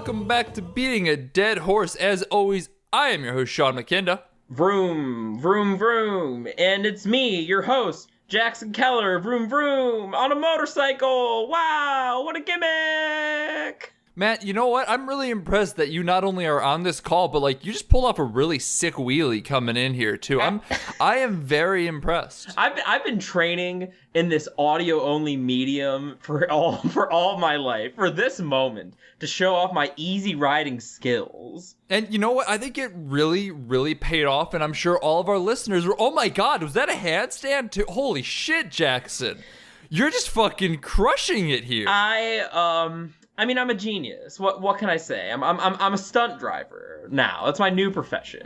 welcome back to Beating a Dead Horse. As always, I am your host, Sean McKinda. Vroom, vroom, vroom. And it's me, your host, Jackson Keller, vroom, vroom, on a motorcycle. Wow, what a gimmick. Matt, you know what? I'm really impressed that you not only are on this call, but like you just pulled off a really sick wheelie coming in here too. I am very impressed. I've been training in this audio only medium for all my life for this moment to show off my easy riding skills. And you know what? I think it really, really paid off, and I'm sure all of our listeners were, oh my god, was that a handstand too? Holy shit, Jackson. You're just fucking crushing it here. I mean, I'm a genius. What can I say? I'm a stunt driver now. That's my new profession.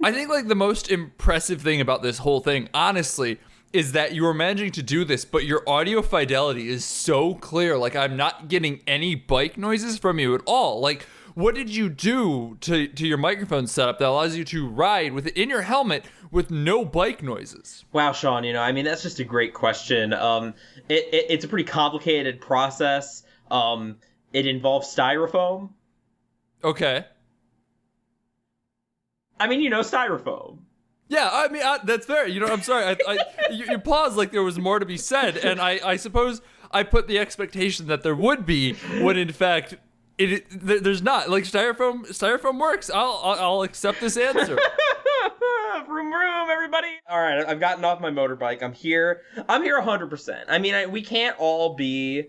I think like the most impressive thing about this whole thing, honestly, is that you are managing to do this, but your audio fidelity is so clear. Like, I'm not getting any bike noises from you at all. Like, what did you do to your microphone setup that allows you to ride with it in your helmet with no bike noises? Wow, Sean, I mean, that's just a great question. It's a pretty complicated process. It involves styrofoam. Okay. I mean, styrofoam. Yeah, I mean, that's fair. I'm sorry. You paused like there was more to be said, and I suppose I put the expectation that there would be when, in fact, there's not. Like, styrofoam works. I'll accept this answer. Vroom, vroom, everybody. All right, I've gotten off my motorbike. I'm here 100%. I mean, we can't all be,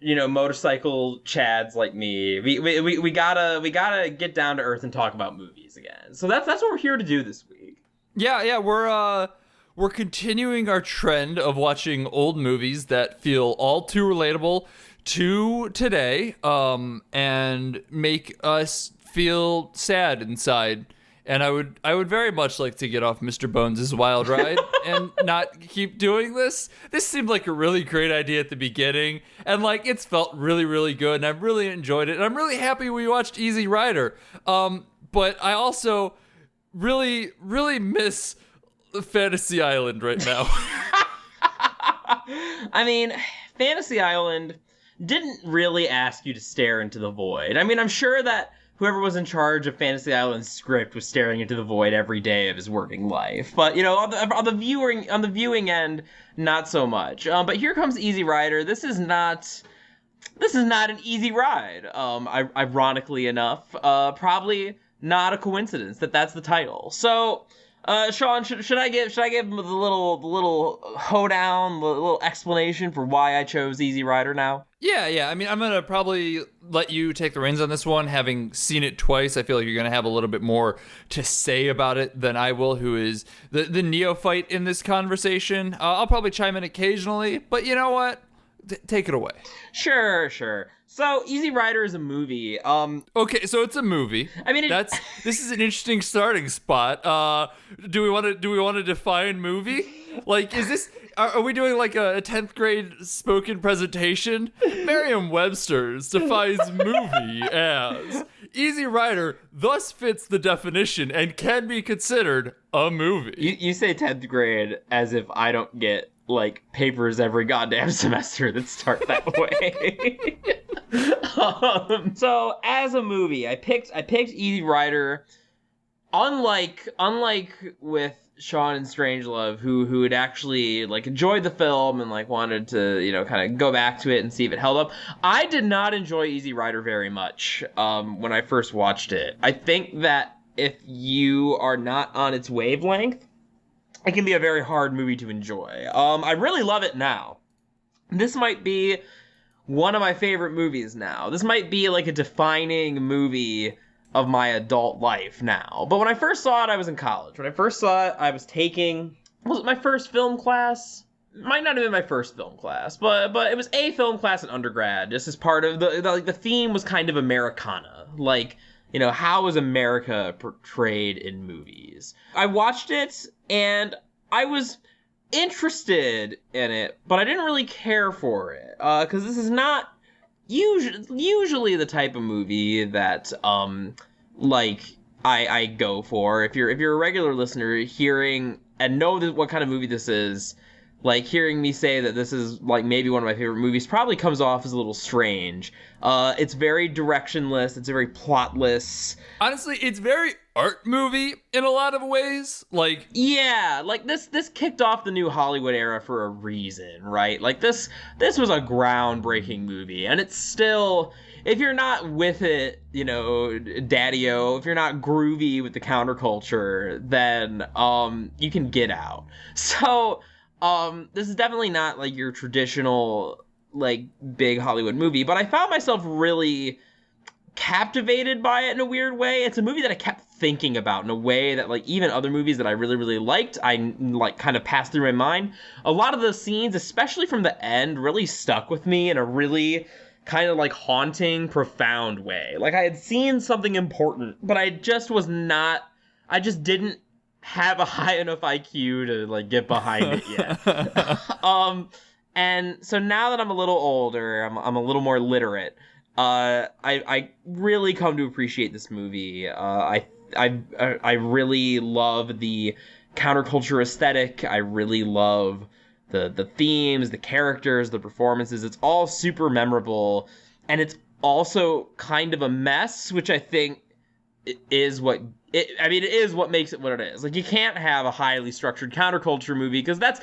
motorcycle chads like me. We gotta get down to earth and talk about movies again. So that's what we're here to do this week. Yeah, we're continuing our trend of watching old movies that feel all too relatable to today, and make us feel sad inside. And I would very much like to get off Mr. Bones' wild ride and not keep doing this. This seemed like a really great idea at the beginning, and like it's felt really, really good, and I've really enjoyed it. And I'm really happy we watched Easy Rider. But I also really, really miss Fantasy Island right now. I mean, Fantasy Island didn't really ask you to stare into the void. I mean, I'm sure that whoever was in charge of Fantasy Island's script was staring into the void every day of his working life. But, on the viewing end, not so much. But here comes Easy Rider. This is not an easy ride. Ironically enough, probably not a coincidence that that's the title. So, Sean, should I give him the little hoedown, the little explanation for why I chose Easy Rider now? Yeah. I mean, I'm gonna probably let you take the reins on this one. Having seen it twice, I feel like you're gonna have a little bit more to say about it than I will, who is the neophyte in this conversation. I'll probably chime in occasionally, but you know what? Take it away. Sure. So, Easy Rider is a movie. Okay, so it's a movie. I mean, this is an interesting starting spot. Do we want to define movie? Like, are we doing like a 10th grade spoken presentation? Merriam-Webster defines movie as Easy Rider thus fits the definition and can be considered a movie. You say 10th grade as if I don't get like papers every goddamn semester that start that way. So as a movie, I picked Easy Rider. Unlike with Sean and Strangelove, who had actually like enjoyed the film and like wanted to kind of go back to it and see if it held up, I did not enjoy Easy Rider very much when I first watched it. I think that if you are not on its wavelength, it can be a very hard movie to enjoy. I really love it now. This might be one of my favorite movies now. This might be like a defining movie of my adult life now. But when I first saw it, I was in college. When I first saw it, I was was it my first film class? It might not have been my first film class, but it was a film class in undergrad. Just as part of the theme was kind of Americana. Like, how is America portrayed in movies? I watched it, and I was interested in it, but I didn't really care for it. Because this is not usually the type of movie that, I go for. If you're a regular listener, hearing and know what kind of movie this is, like hearing me say that this is like maybe one of my favorite movies probably comes off as a little strange. It's very directionless. It's very plotless. Honestly, it's very art movie in a lot of ways. Like, yeah, like this kicked off the new Hollywood era for a reason, right? Like this was a groundbreaking movie, and it's still, if you're not with it, you know, daddy-o, if you're not groovy with the counterculture, then you can get out. So this is definitely not like your traditional like big Hollywood movie, but I found myself really captivated by it in a weird way. It's a movie that I kept thinking about in a way that like even other movies that I really, really liked, I like kind of passed through my mind. A lot of the scenes, especially from the end, really stuck with me in a really kind of like haunting, profound way. Like I had seen something important, but I just didn't have a high enough IQ to like get behind it yet. And so now that I'm a little older, I'm a little more literate. I really come to appreciate this movie. I really love the counterculture aesthetic. I really love the themes, the characters, the performances. It's all super memorable, and it's also kind of a mess, which I think is what it is what makes it what it is. Like, you can't have a highly structured counterculture movie because that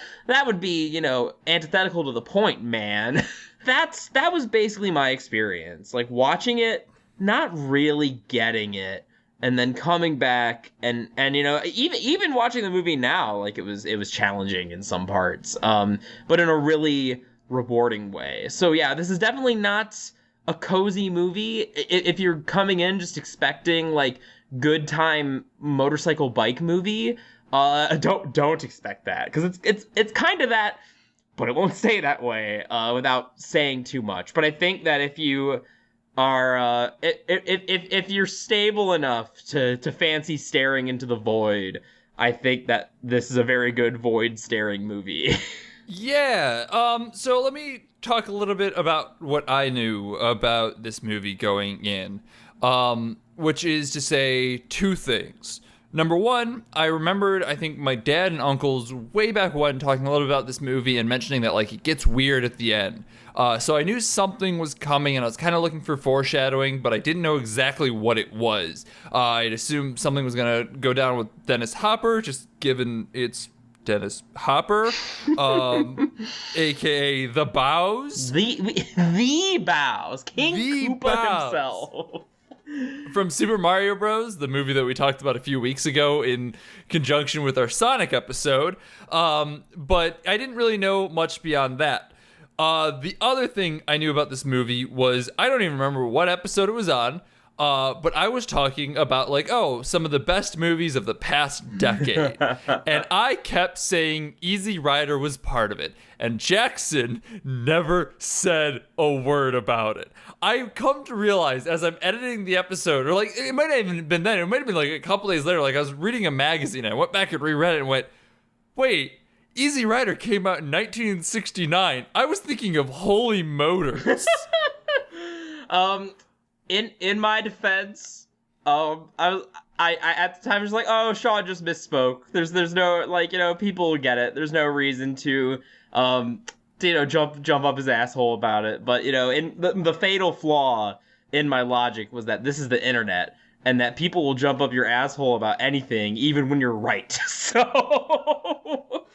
would be, you know, antithetical to the point, man. That was basically my experience. Like, watching it, not really getting it, and then coming back and you know, even watching the movie now, like, it was challenging in some parts, but in a really rewarding way. So yeah, this is definitely not a cozy movie. If you're coming in just expecting like good time motorcycle bike movie, don't expect that, because it's kind of that, but it won't stay that way without saying too much. But I think that if you are if you're stable enough to fancy staring into the void, I think that this is a very good void staring movie. Yeah. So let me talk a little bit about what I knew about this movie going in, which is to say two things. Number one, I remembered, I think, my dad and uncles way back when talking a little about this movie and mentioning that, like, it gets weird at the end. So I knew something was coming, and I was kind of looking for foreshadowing, but I didn't know exactly what it was. I'd assumed something was going to go down with Dennis Hopper, just given it's Dennis Hopper, aka the Bows. The Bows. King Koopa himself. From Super Mario Bros., the movie that we talked about a few weeks ago in conjunction with our Sonic episode. But I didn't really know much beyond that. The other thing I knew about this movie was, I don't even remember what episode it was on, but I was talking about, like, some of the best movies of the past decade. And I kept saying Easy Rider was part of it. And Jackson never said a word about it. I've come to realize as I'm editing the episode, or like, it might not even been then, it might have been like a couple days later, like I was reading a magazine, I went back and reread it and went, wait, Easy Rider came out in 1969. I was thinking of Holy Motors. In my defense, I at the time was like, oh, Sean just misspoke. There's no, like, you know, people will get it. There's no reason to you know, jump up his asshole about it. But, you know, in the fatal flaw in my logic was that this is the internet, and that people will jump up your asshole about anything, even when you're right. So,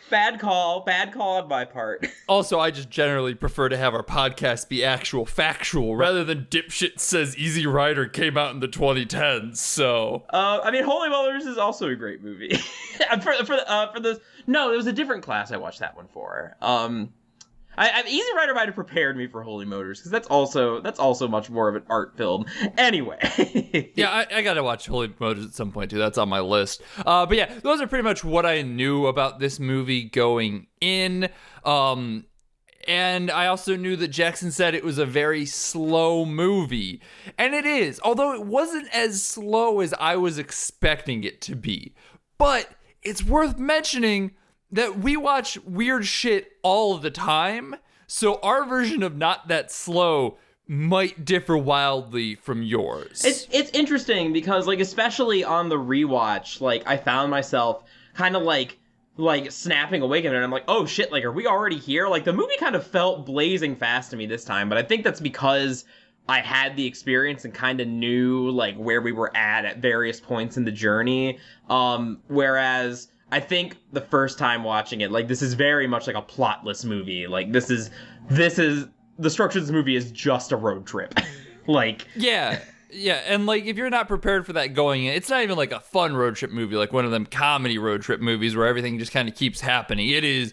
bad call on my part. Also, I just generally prefer to have our podcast be actual factual rather than dipshit says Easy Rider came out in the 2010s. So, I mean, Holy Motors is also a great movie. for this, no, it was a different class I watched that one for. Easy Rider might have prepared me for Holy Motors, because that's also much more of an art film. Anyway. Yeah, I gotta watch Holy Motors at some point too. That's on my list. But yeah, those are pretty much what I knew about this movie going in. And I also knew that Jackson said it was a very slow movie. And it is, although it wasn't as slow as I was expecting it to be. But it's worth mentioning that we watch weird shit all of the time, so our version of not that slow might differ wildly from yours. It's interesting because, like, especially on the rewatch, like, I found myself kind of like like snapping awake and I'm like, oh shit, like are we already here? Like the movie kind of felt blazing fast to me this time, but I think that's because I had the experience and kind of knew like where we were at various points in the journey. Whereas I think the first time watching it, like this is very much like a plotless movie. Like this is the structure of this movie is just a road trip. Like Yeah, and like if you're not prepared for that going in, it's not even like a fun road trip movie, like one of them comedy road trip movies where everything just kind of keeps happening.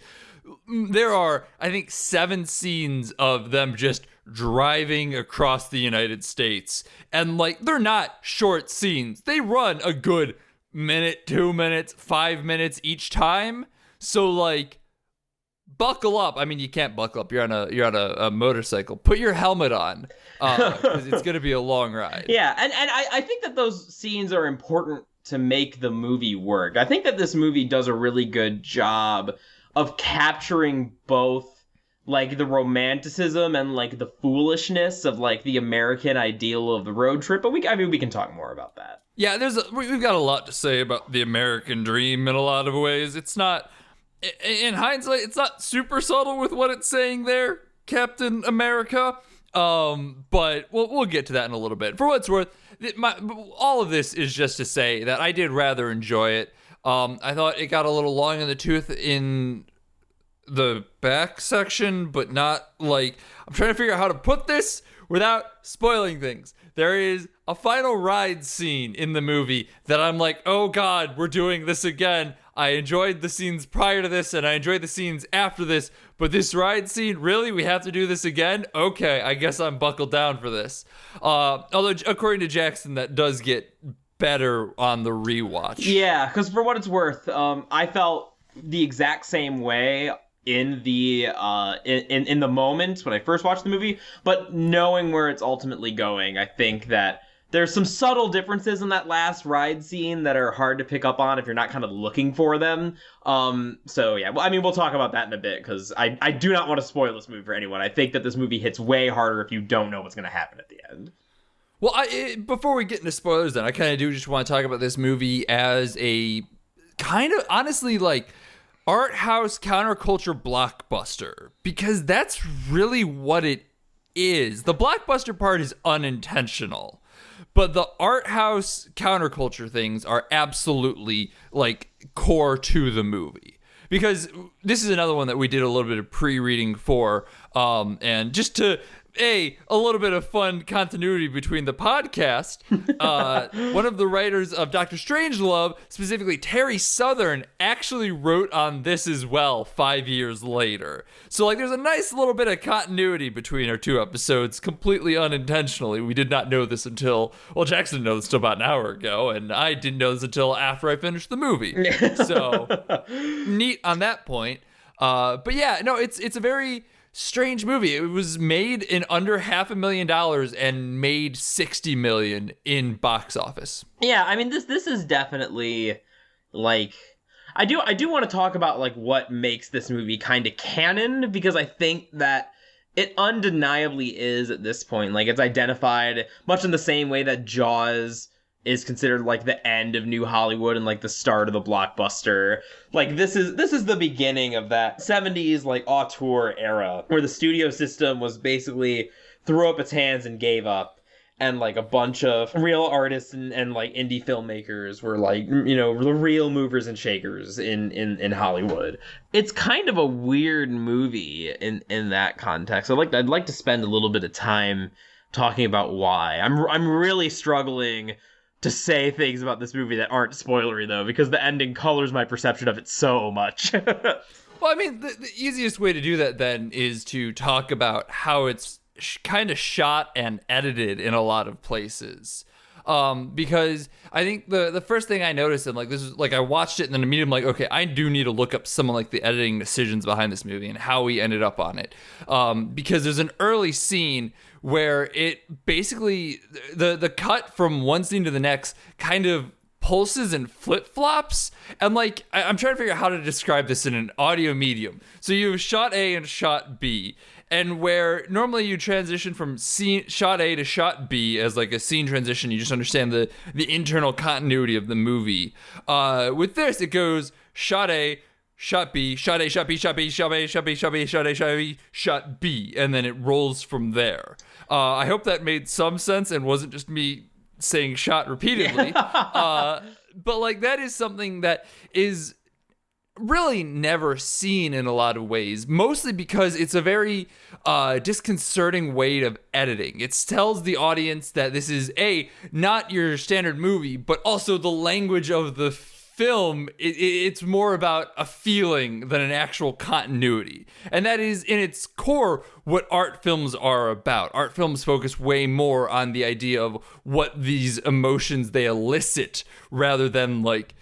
There are, I think, 7 scenes of them just driving across the United States, and like they're not short scenes. They run a good minute, 2 minutes, 5 minutes each time. So like, buckle up. I mean, you can't buckle up. You're on a motorcycle. Put your helmet on, because it's gonna be a long ride. Yeah, and I think that those scenes are important to make the movie work. I think that this movie does a really good job of capturing both like the romanticism and like the foolishness of like the American ideal of the road trip. But we can talk more about that. Yeah, we've got a lot to say about the American dream in a lot of ways. It's not, in hindsight, it's not super subtle with what it's saying there, Captain America. But we'll get to that in a little bit. For what it's worth, all of this is just to say that I did rather enjoy it. I thought it got a little long in the tooth in the back section, but not like, I'm trying to figure out how to put this without spoiling things. There is a final ride scene in the movie that I'm like, oh God, we're doing this again. I enjoyed the scenes prior to this and I enjoyed the scenes after this, but this ride scene, really? We have to do this again? Okay, I guess I'm buckled down for this. Although, according to Jackson, that does get better on the rewatch. Yeah, because for what it's worth, I felt the exact same way in the in the moment when I first watched the movie, but knowing where it's ultimately going, I think that there's some subtle differences in that last ride scene that are hard to pick up on if you're not kind of looking for them. So yeah, well, I mean, we'll talk about that in a bit, because I do not want to spoil this movie for anyone. I think that this movie hits way harder if you don't know what's going to happen at the end. Well, before we get into spoilers, then I kind of do just want to talk about this movie as a kind of, honestly, like, art house counterculture blockbuster, because that's really what it is. The blockbuster part is unintentional, but the art house counterculture things are absolutely like core to the movie. Because this is another one that we did a little bit of pre-reading for, and just to a little bit of fun continuity between the podcast. One of the writers of Doctor Strangelove, specifically Terry Southern, actually wrote on this as well 5 years later. So like, there's a nice little bit of continuity between our 2 episodes, completely unintentionally. We did not know this until, well, Jackson knows this until about an hour ago, and I didn't know this until after I finished the movie. So neat on that point. But yeah, no, it's a very strange movie. It was made in under $500,000 and made $60 million in box office. Yeah, I mean, this is definitely like, I do want to talk about like what makes this movie kind of canon, because I think that it undeniably is at this point. Like, it's identified much in the same way that Jaws is considered like the end of New Hollywood and like the start of the blockbuster. Like, this is the beginning of that 70s like auteur era where the studio system was basically threw up its hands and gave up, and like a bunch of real artists and like indie filmmakers were like, you know, the real movers and shakers in Hollywood. It's kind of a weird movie in that context. I'd like to spend a little bit of time talking about why. I'm really struggling to say things about this movie that aren't spoilery, though, because the ending colors my perception of it so much. Well, I mean, the easiest way to do that then is to talk about how it's kind of shot and edited in a lot of places. Because I think the first thing I noticed, and like this is like, I watched it and then immediately I'm like, okay, I do need to look up some of like the editing decisions behind this movie and how we ended up on it. Because there's an early scene where it basically, the cut from one scene to the next kind of pulses and flip-flops, and like, I'm trying to figure out how to describe this in an audio medium. So you have shot A and shot B, and where normally you transition from shot A to shot B as like a scene transition, you just understand the internal continuity of the movie. With this, it goes shot A, shot B, shot A, shot B, shot B, shot A, shot B, shot B, shot A, shot B, shot B, and then it rolls from there. I hope that made some sense and wasn't just me saying shot repeatedly. But like that is something that is really never seen in a lot of ways, mostly because it's a very disconcerting way of editing. It tells the audience that this is not your standard movie, but also the language of the film, it's more about a feeling than an actual continuity. And that is in its core what art films are about. Art films focus way more on the idea of what these emotions they elicit rather than like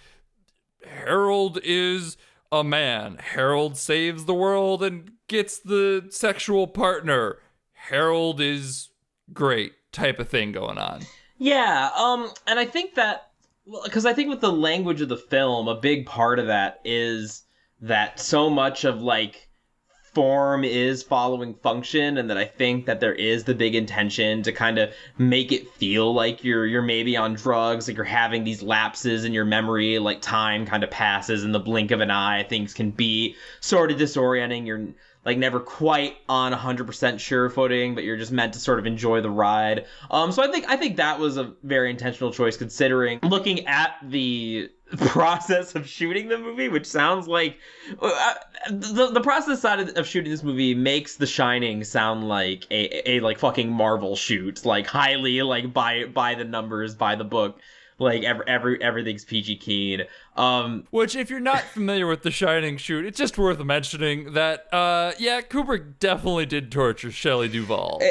Harold is a man. Harold saves the world and gets the sexual partner. Harold is great type of thing going on. Yeah, and I think that, because I think with the language of the film, a big part of that is that so much of like form is following function, and that I think that there is the big intention to kind of make it feel like you're maybe on drugs, like you're having these lapses in your memory, like time kind of passes in the blink of an eye. Things can be sort of disorienting. You're like never quite on 100% sure footing, but you're just meant to sort of enjoy the ride. So I think that was a very intentional choice, considering looking at the process of shooting the movie, which sounds like the process side of shooting this movie makes The Shining sound like a like fucking Marvel shoot, like highly like by the numbers, by the book. Like everything's PG keen. Which, if you're not familiar with The Shining shoot, it's just worth mentioning that Kubrick definitely did torture Shelley Duvall.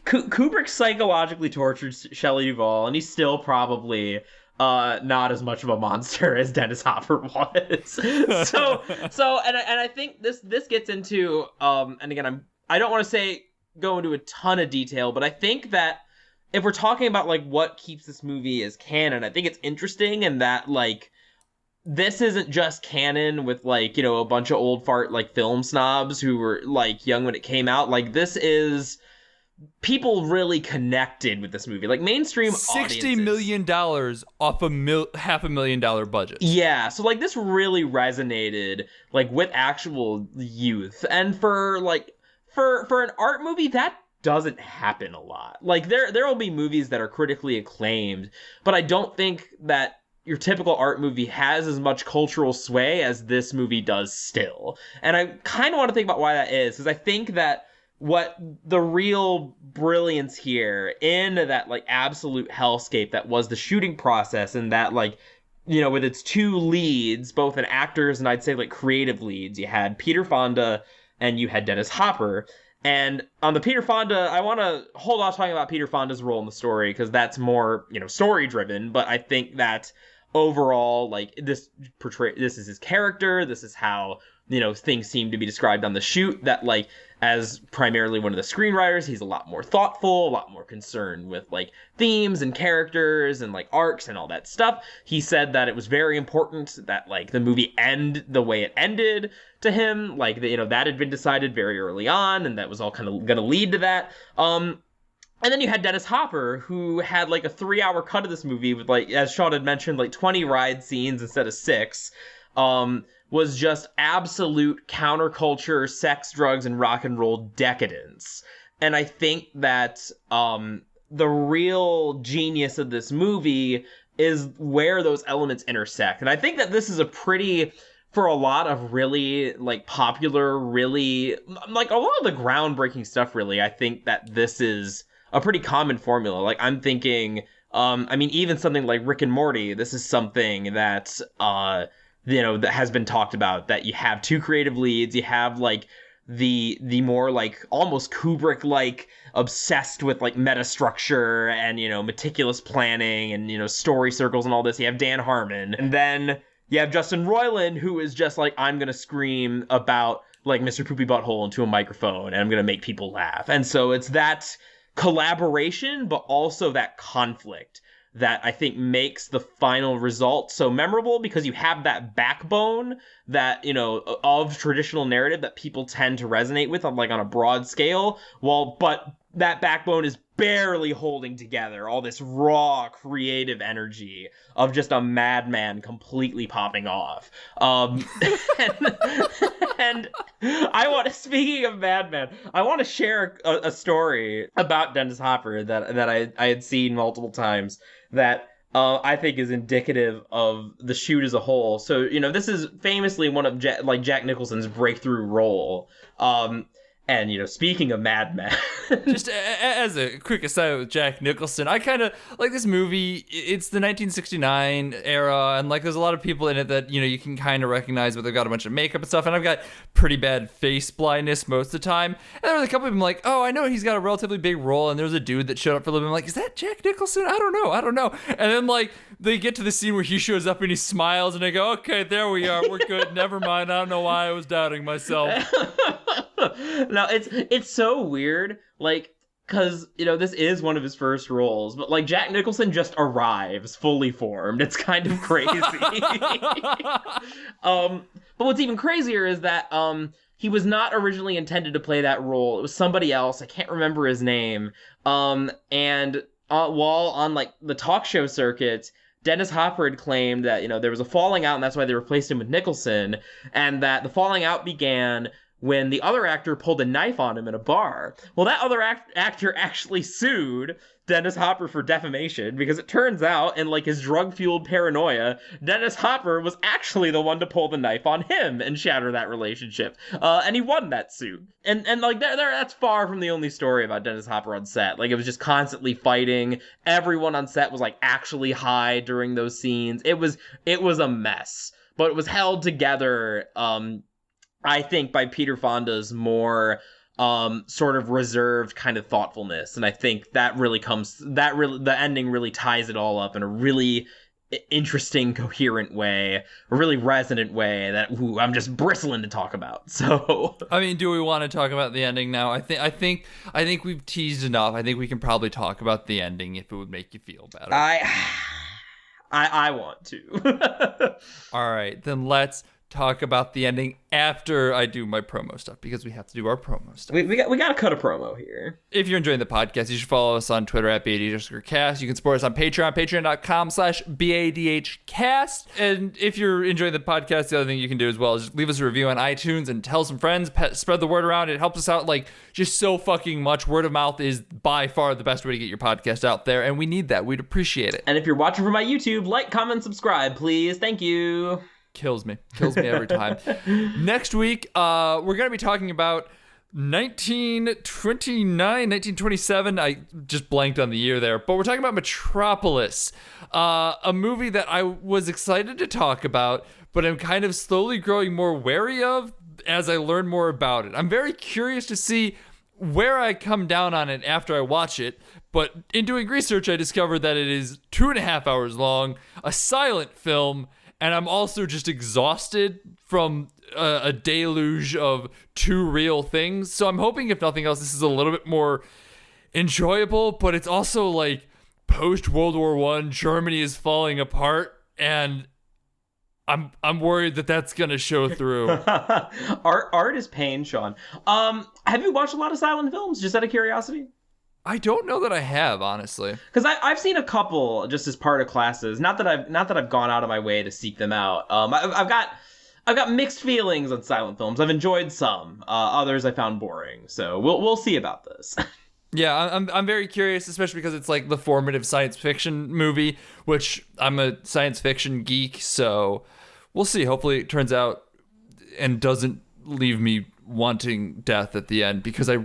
Kubrick psychologically tortured Shelley Duvall, and he's still probably not as much of a monster as Dennis Hopper was. so I think this gets into and again I don't want to go into a ton of detail, but I think that if we're talking about like what keeps this movie as canon, I think it's interesting in that like this isn't just canon with like, you know, a bunch of old fart like film snobs who were like young when it came out. Like this is people really connected with this movie, like mainstream $60 million off a $500,000 budget. Yeah, so like this really resonated like with actual youth, and for an art movie that doesn't happen a lot. Like there will be movies that are critically acclaimed, but I don't think that your typical art movie has as much cultural sway as this movie does still. And I kind of want to think about why that is, because I think that what the real brilliance here in that like absolute hellscape that was the shooting process, and that like, you know, with its two leads, both in actors and I'd say like creative leads, you had Peter Fonda and you had Dennis Hopper. And on the Peter Fonda, I want to hold off talking about Peter Fonda's role in the story because that's more, you know, story driven. But I think that overall, like this is his character. This is how, you know, things seem to be described on the shoot, that like as primarily one of the screenwriters, he's a lot more thoughtful, a lot more concerned with like themes and characters and like arcs and all that stuff. He said that it was very important that like the movie end the way it ended to him, like you know, that had been decided very early on, and that was all kind of going to lead to that. And then you had Dennis Hopper, who had like a 3-hour cut of this movie with like, as Sean had mentioned, like 20 ride scenes instead of 6. Was just absolute counterculture, sex, drugs, and rock and roll decadence. And I think that the real genius of this movie is where those elements intersect. And I think that this is a pretty, for a lot of really like popular, really like a lot of the groundbreaking stuff, really, I think that this is a pretty common formula. Like I'm thinking, I mean, even something like Rick and Morty, this is something that, you know, that has been talked about, that you have two creative leads, you have like the more like almost Kubrick like obsessed with like meta structure and, you know, meticulous planning and, you know, story circles and all this. You have Dan Harmon, and then you have Justin Roiland, who is just like, I'm gonna scream about like Mr. Poopy Butthole into a microphone and I'm gonna make people laugh. And so it's that collaboration, but also that conflict that I think makes the final result so memorable, because you have that backbone that, you know, of traditional narrative that people tend to resonate with on like on a broad scale, but that backbone is barely holding together all this raw creative energy of just a madman completely popping off. And, and speaking of madman, I want to share a story about Dennis Hopper that I had seen multiple times that I think is indicative of the shoot as a whole. So, this is famously one of Jack Nicholson's breakthrough role. And, speaking of Mad Men. Just as a quick aside with Jack Nicholson, I kind of like this movie. It's the 1969 era, and there's a lot of people in it that, you can kind of recognize, but they've got a bunch of makeup and stuff, and I've got pretty bad face blindness most of the time. And there was a couple of them like, oh, I know he's got a relatively big role, and there was a dude that showed up for a little bit. I'm like, is that Jack Nicholson? I don't know. And then, they get to the scene where he shows up and he smiles, and I go, okay, there we are. We're good. Never mind. I don't know why I was doubting myself. No, it's so weird, because, this is one of his first roles, but, Jack Nicholson just arrives fully formed. It's kind of crazy. But what's even crazier is that, he was not originally intended to play that role. It was somebody else. I can't remember his name. And while on, the talk show circuit, Dennis Hopper had claimed that, there was a falling out, and that's why they replaced him with Nicholson, and that the falling out began when the other actor pulled a knife on him in a bar. Well, that other actor actually sued Dennis Hopper for defamation, because it turns out, in his drug-fueled paranoia, Dennis Hopper was actually the one to pull the knife on him and shatter that relationship. And he won that suit. And that's far from the only story about Dennis Hopper on set. It was just constantly fighting. Everyone on set was actually high during those scenes. It was a mess. But it was held together, I think, by Peter Fonda's more sort of reserved kind of thoughtfulness, and I think the ending really ties it all up in a really interesting, coherent way, a really resonant way that I'm just bristling to talk about. So, I mean, do we want to talk about the ending now? I think we've teased enough. I think we can probably talk about the ending if it would make you feel better. I want to. All right, then let's talk about the ending after I do my promo stuff, because we have to do our promo stuff. We got to cut a promo here. If you're enjoying the podcast, you should follow us on Twitter at BADHcast. You can support us on Patreon, patreon.com/BADHcast. And if you're enjoying the podcast, the other thing you can do as well is just leave us a review on iTunes and tell some friends, spread the word around. It helps us out just so fucking much. Word of mouth is by far the best way to get your podcast out there, and we need that. We'd appreciate it. And if you're watching from my YouTube, like, comment, subscribe, please. Thank you. Kills me every time. Next week, we're going to be talking about 1927. I just blanked on the year there, but we're talking about Metropolis, a movie that I was excited to talk about, but I'm kind of slowly growing more wary of as I learn more about it. I'm very curious to see where I come down on it after I watch it, but in doing research, I discovered that it is 2.5 hours long, a silent film, and I'm also just exhausted from a deluge of too real things. So I'm hoping, if nothing else, this is a little bit more enjoyable, but it's also post-World War I, Germany is falling apart, and I'm worried that that's going to show through. Art is pain, Sean. Have you watched a lot of silent films, just out of curiosity? I don't know that I have, honestly, because I've seen a couple just as part of classes. Not that I've gone out of my way to seek them out. I've got mixed feelings on silent films. I've enjoyed some. Others I found boring. So we'll see about this. Yeah, I'm very curious, especially because it's the formative science fiction movie, which I'm a science fiction geek. So we'll see. Hopefully it turns out and doesn't leave me wanting death at the end, because I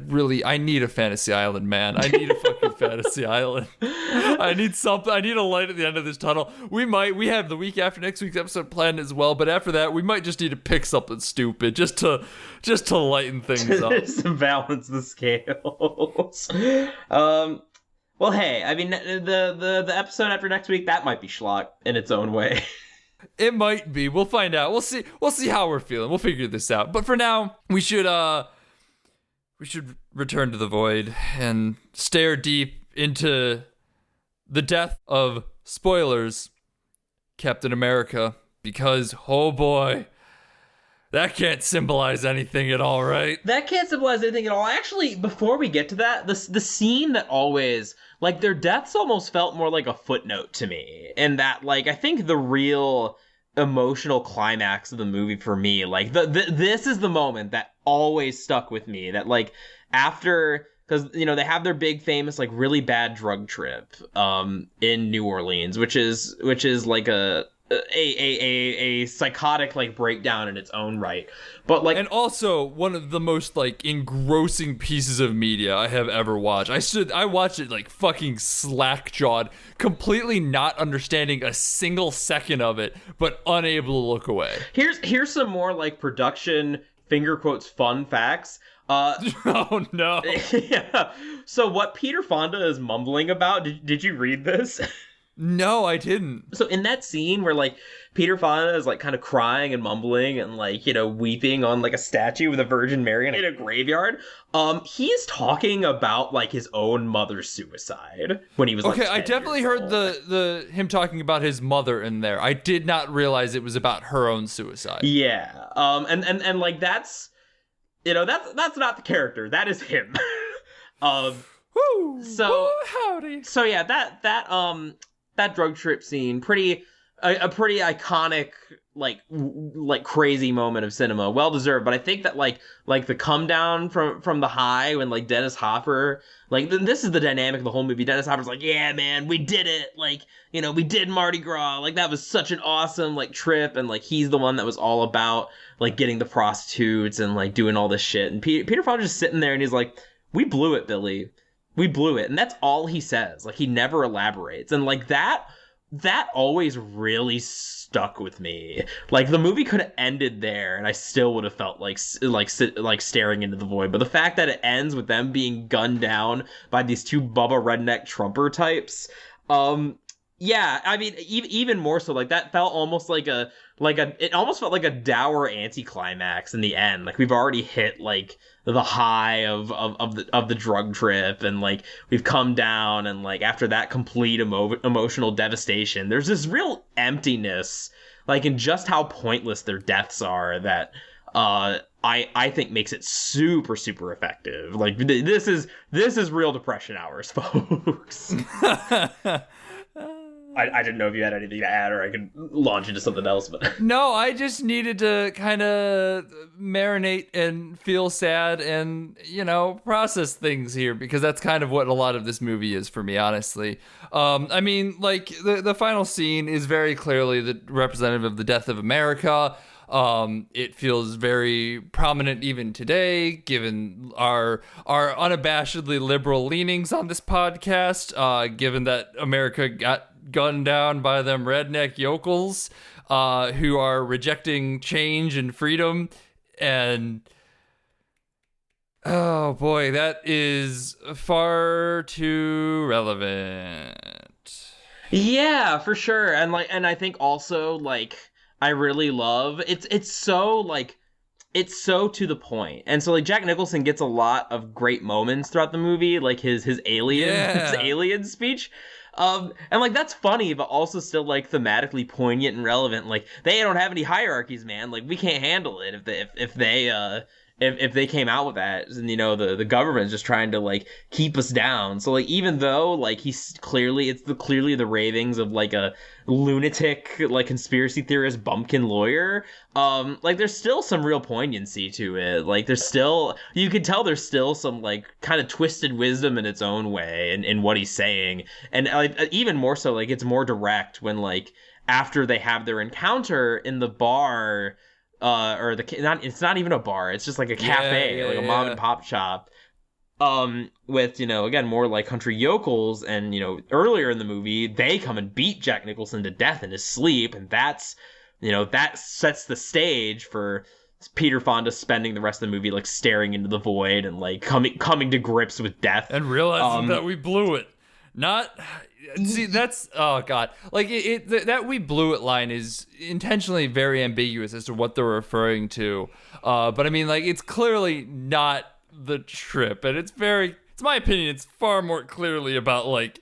need a fantasy island, man. I need a fucking fantasy island. I need something. I need a light at the end of this tunnel. We have the week after next week's episode planned as well, but after that we might just need to pick something stupid just to lighten things up. Just to balance the scales. Well, hey, I mean, the episode after next week, that might be schlock in its own way. It might be. We'll find out. We'll see how we're feeling. We'll figure this out. But for now, we should return to the void and stare deep into the death of, spoilers, Captain America, because oh boy, That can't symbolize anything at all, right? That can't symbolize anything at all. Actually, before we get to that, the scene that always, like, their deaths almost felt more like a footnote to me. And that, like, I think the real emotional climax of the movie for me, like, this is the moment that always stuck with me. That, like, after, because, you know, they have their big famous, like, really bad drug trip in New Orleans, which is like a psychotic, like, breakdown in its own right. But, like, and also one of the most, like, engrossing pieces of media I have ever watched. I watched it, like, fucking slack-jawed, completely not understanding a single second of it, but unable to look away. Here's some more, like, production finger quotes fun facts. Oh no. Yeah. So what Peter Fonda is mumbling about, did you read this? No, I didn't. So in that scene where, like, Peter Fonda is, like, kind of crying and mumbling and, like, you know, weeping on, like, a statue with a Virgin Mary in a graveyard, he's talking about, like, his own mother's suicide when he was, like, okay, I definitely heard the him talking about his mother in there. I did not realize it was about her own suicide. Yeah. And like, that's, you know, that's not the character. That is him. Woo! So howdy. So yeah, that drug trip scene, a pretty iconic, like crazy moment of cinema, well deserved. But I think that like the come down from the high when, like, Dennis Hopper, like, this is the dynamic of the whole movie. Dennis Hopper's like, yeah, man, we did it. Like, you know, we did Mardi Gras. Like, that was such an awesome, like, trip. And, like, he's the one that was all about, like, getting the prostitutes and, like, doing all this shit. And Peter Fonda's just sitting there and he's like, we blew it, Billy. We blew it. And that's all he says. Like, he never elaborates. And, like, that always really stuck with me. Like, the movie could have ended there and I still would have felt like staring into the void. But the fact that it ends with them being gunned down by these two Bubba Redneck Trumper types, yeah, I mean, even more so, like, that felt almost it almost felt like a dour anticlimax in the end. Like, we've already hit, like, the high of the drug trip, and, like, we've come down, and, like, after that complete emotional devastation, there's this real emptiness, like, in just how pointless their deaths are, that I think makes it super, super effective. Like, this is real depression hours, folks. I didn't know if you had anything to add, or I could launch into something else. But no, I just needed to kind of marinate and feel sad and, you know, process things here, because that's kind of what a lot of this movie is for me, honestly. I mean, like, the final scene is very clearly the representative of the death of America. It feels very prominent even today, given our unabashedly liberal leanings on this podcast, given that America got gunned down by them redneck yokels who are rejecting change and freedom. And oh boy, that is far too relevant. Yeah, for sure. And, like, and I think also, like, I really love it's so, like, it's so to the point. And so, like, Jack Nicholson gets a lot of great moments throughout the movie, like his alien speech. And, like, that's funny, but also still, like, thematically poignant and relevant. Like, they don't have any hierarchies, man. Like, we can't handle it if they came out with that. And, you know, the government's just trying to, like, keep us down. So, like, even though, like, it's clearly the ravings of, like, a lunatic, like, conspiracy theorist bumpkin lawyer, like, there's still some real poignancy to it. Like, you can tell there's still some, like, kind of twisted wisdom in its own way in what he's saying. And, like, even more so, like, it's more direct when, like, after they have their encounter in the bar, it's not even a bar, it's just like a cafe, like a mom and pop shop, with, you know, again, more like country yokels. And, you know, earlier in the movie, they come and beat Jack Nicholson to death in his sleep, and that's, you know, that sets the stage for Peter Fonda spending the rest of the movie, like, staring into the void and, like, coming to grips with death and realizing that we blew it. See, that's, oh god, like, that "we blew it" line is intentionally very ambiguous as to what they're referring to, but I mean, like, it's clearly not the trip, and it's my opinion, it's far more clearly about, like,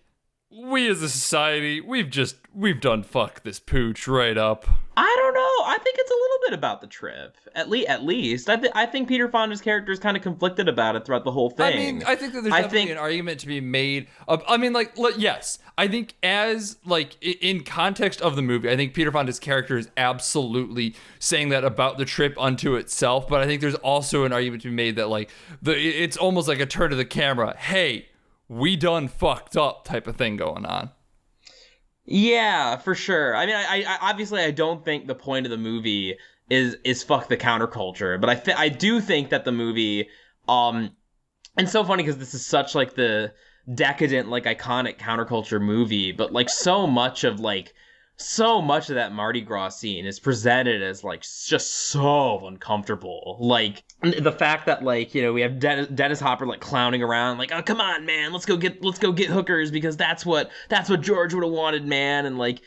we as a society, we've done fucked this pooch right up. I don't know. I think it's a little bit about the trip. At least I think Peter Fonda's character is kind of conflicted about it throughout the whole thing. I mean, I think that there's definitely an argument to be made. Yes, I think as like in context of the movie, I think Peter Fonda's character is absolutely saying that about the trip unto itself. But I think there's also an argument to be made that like it's almost like a turn to the camera. Hey, we done fucked up type of thing going on. Yeah, for sure. I mean, I obviously I don't think the point of the movie is fuck the counterculture, but I do think that the movie, and it's so funny because this is such like the decadent, like iconic counterculture movie, but like so much of that Mardi Gras scene is presented as like just so uncomfortable. Like the fact that like, you know, we have Dennis Hopper like clowning around like, oh come on man, let's go get hookers because that's what George would have wanted, man. And like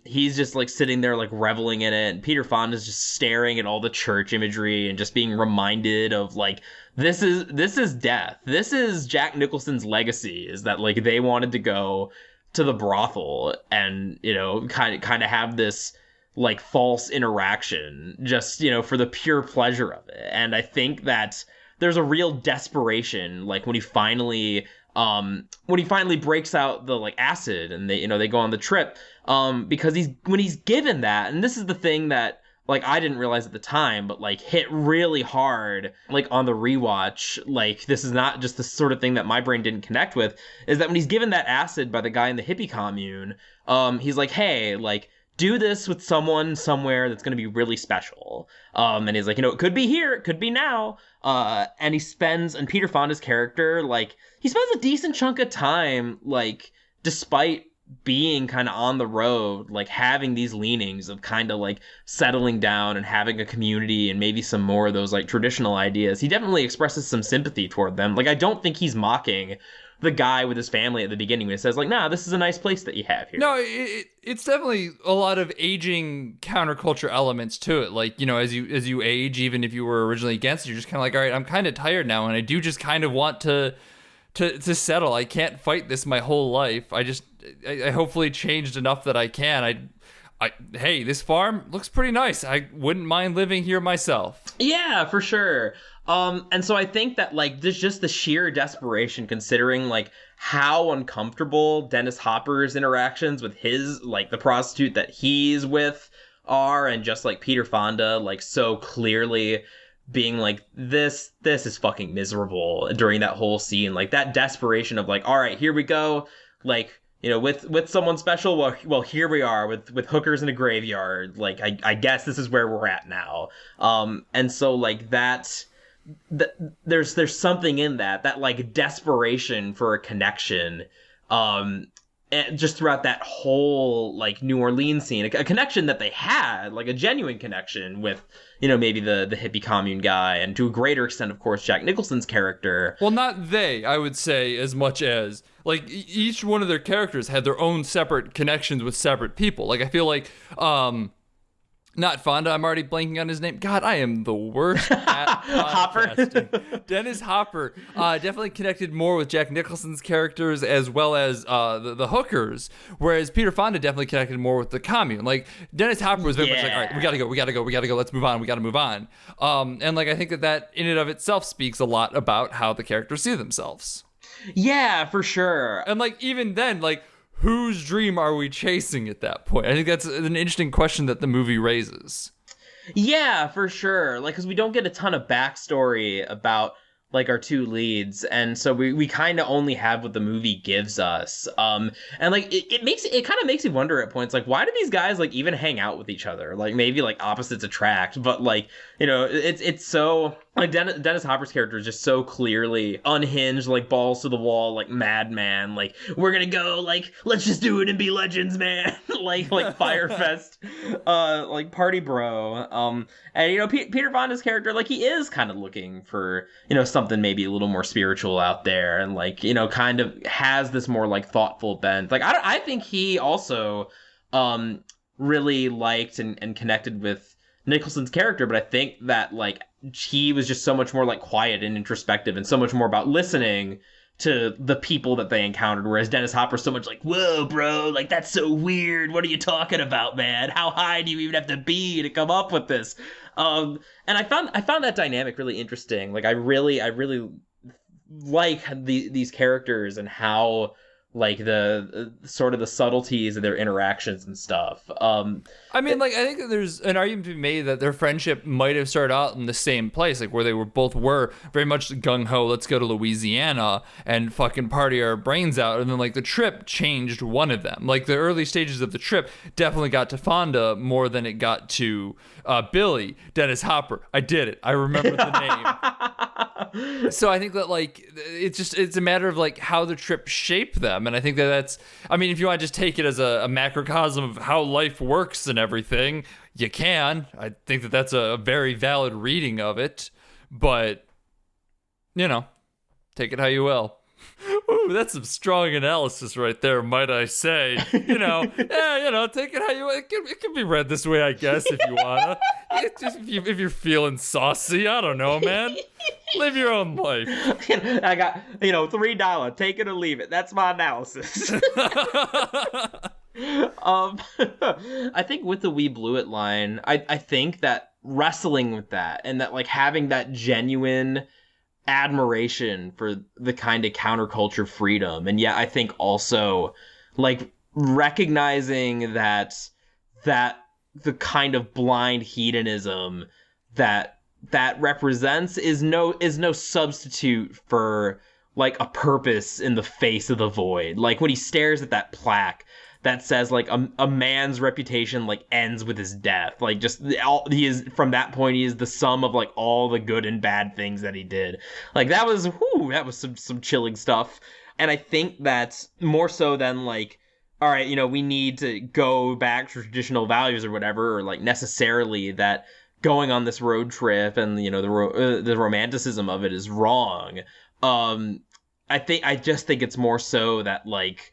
he's just like sitting there like reveling in it, and Peter Fonda's just staring at all the church imagery and just being reminded of like this is death. This is Jack Nicholson's legacy, is that like they wanted to go to the brothel and, you know, kind of have this like false interaction just, you know, for the pure pleasure of it. And I think that there's a real desperation like when he finally breaks out the like acid and they go on the trip, because when he's given that, and this is the thing that like I didn't realize at the time, but like hit really hard like on the rewatch. Like this is not just the sort of thing that my brain didn't connect with, is that when he's given that acid by the guy in the hippie commune, he's like, hey, like do this with someone somewhere that's going to be really special. And he's like, you know, it could be here, it could be now. And Peter Fonda's character, like he spends a decent chunk of time, like despite being kind of on the road, like having these leanings of kind of like settling down and having a community and maybe some more of those like traditional ideas. He definitely expresses some sympathy toward them. Like I don't think he's mocking the guy with his family at the beginning when he says like, nah, this is a nice place that you have here. No, it's definitely a lot of aging counterculture elements to it. Like, you know, as you age, even if you were originally against it, you're just kind of like, all right, I'm kind of tired now, and I do just kind of want to settle. I can't fight this my whole life. I hopefully changed enough that I can. Hey, this farm looks pretty nice. I wouldn't mind living here myself. Yeah, for sure. And so I think that like there's just the sheer desperation, considering like how uncomfortable Dennis Hopper's interactions with his like the prostitute that he's with are, and just like Peter Fonda like so clearly being like this is fucking miserable during that whole scene. Like that desperation of like, all right, here we go, like, you know, with someone special. Well, here we are with hookers in a graveyard. Like, I guess this is where we're at now. And so like there's something in that like desperation for a connection. And just throughout that whole like New Orleans scene, a connection that they had, like a genuine connection with, you know, maybe the hippie commune guy, and to a greater extent, of course, Jack Nicholson's character. Well, not they, I would say, as much as like each one of their characters had their own separate connections with separate people. Like I feel like not Fonda, I'm already blanking on his name. God, I am the worst at podcasting. Dennis Hopper definitely connected more with Jack Nicholson's characters as well as the hookers, whereas Peter Fonda definitely connected more with the commune. Like Dennis Hopper was very much like, all right, we gotta go, let's move on, we gotta move on. And like I think that in and of itself speaks a lot about how the characters see themselves. Yeah, for sure. And like even then, like, whose dream are we chasing at that point? I think that's an interesting question that the movie raises. Yeah, for sure. Like, because we don't get a ton of backstory about like our two leads, and so we kind of only have what the movie gives us. And like it kind of makes you wonder at points, like, why do these guys like even hang out with each other? Like maybe like opposites attract, but like, you know, it's so like Dennis Hopper's character is just so clearly unhinged, like balls to the wall, like madman, like we're gonna go, like let's just do it and be legends, man. like Firefest, like party bro. And you know, Peter Fonda's character, like he is kind of looking for, you know, something maybe a little more spiritual out there, and like, you know, kind of has this more like thoughtful bent. Like I think he also really liked and connected with Nicholson's character, but I think that like he was just so much more like quiet and introspective and so much more about listening to the people that they encountered, whereas Dennis Hopper's so much like, whoa, bro, like, that's so weird. What are you talking about, man? How high do you even have to be to come up with this? And I found that dynamic really interesting. Like, I really like these characters and how, like, the sort of the subtleties of their interactions and stuff. I mean, like, I think that there's an argument to be made that their friendship might have started out in the same place, like where they were very much gung-ho, let's go to Louisiana and fucking party our brains out, and then, like, the trip changed one of them. Like, the early stages of the trip definitely got to Fonda more than it got to Billy. Dennis Hopper, I did it, I remember the name. So I think that, like, it's a matter of, like, how the trip shaped them. And I think that's, I mean, if you want to just take it as a macrocosm of how life works and everything, you can. I think that that's a very valid reading of it. But, you know, take it how you will. Ooh, that's some strong analysis right there, might I say. Take it how you will. It can be read this way, I guess, if you wanna. If you're feeling saucy, I don't know, man. Live your own life. I got, $3. Take it or leave it. That's my analysis. I think with the "We Blew It" line, I think that wrestling with that and that, like, having that genuine admiration for the kind of counterculture freedom, and yet I think also, like, recognizing that the kind of blind hedonism that represents is no substitute for, like, a purpose in the face of the void. Like, when he stares at that plaque that says, like, a man's reputation, like, ends with his death. Like, just he is, from that point, he is the sum of, like, all the good and bad things that he did. Like, that was some chilling stuff. And I think that's more so than, like, all right, we need to go back to traditional values or whatever, or, like, necessarily that going on this road trip and, the romanticism of it is wrong. I just think it's more so that, like,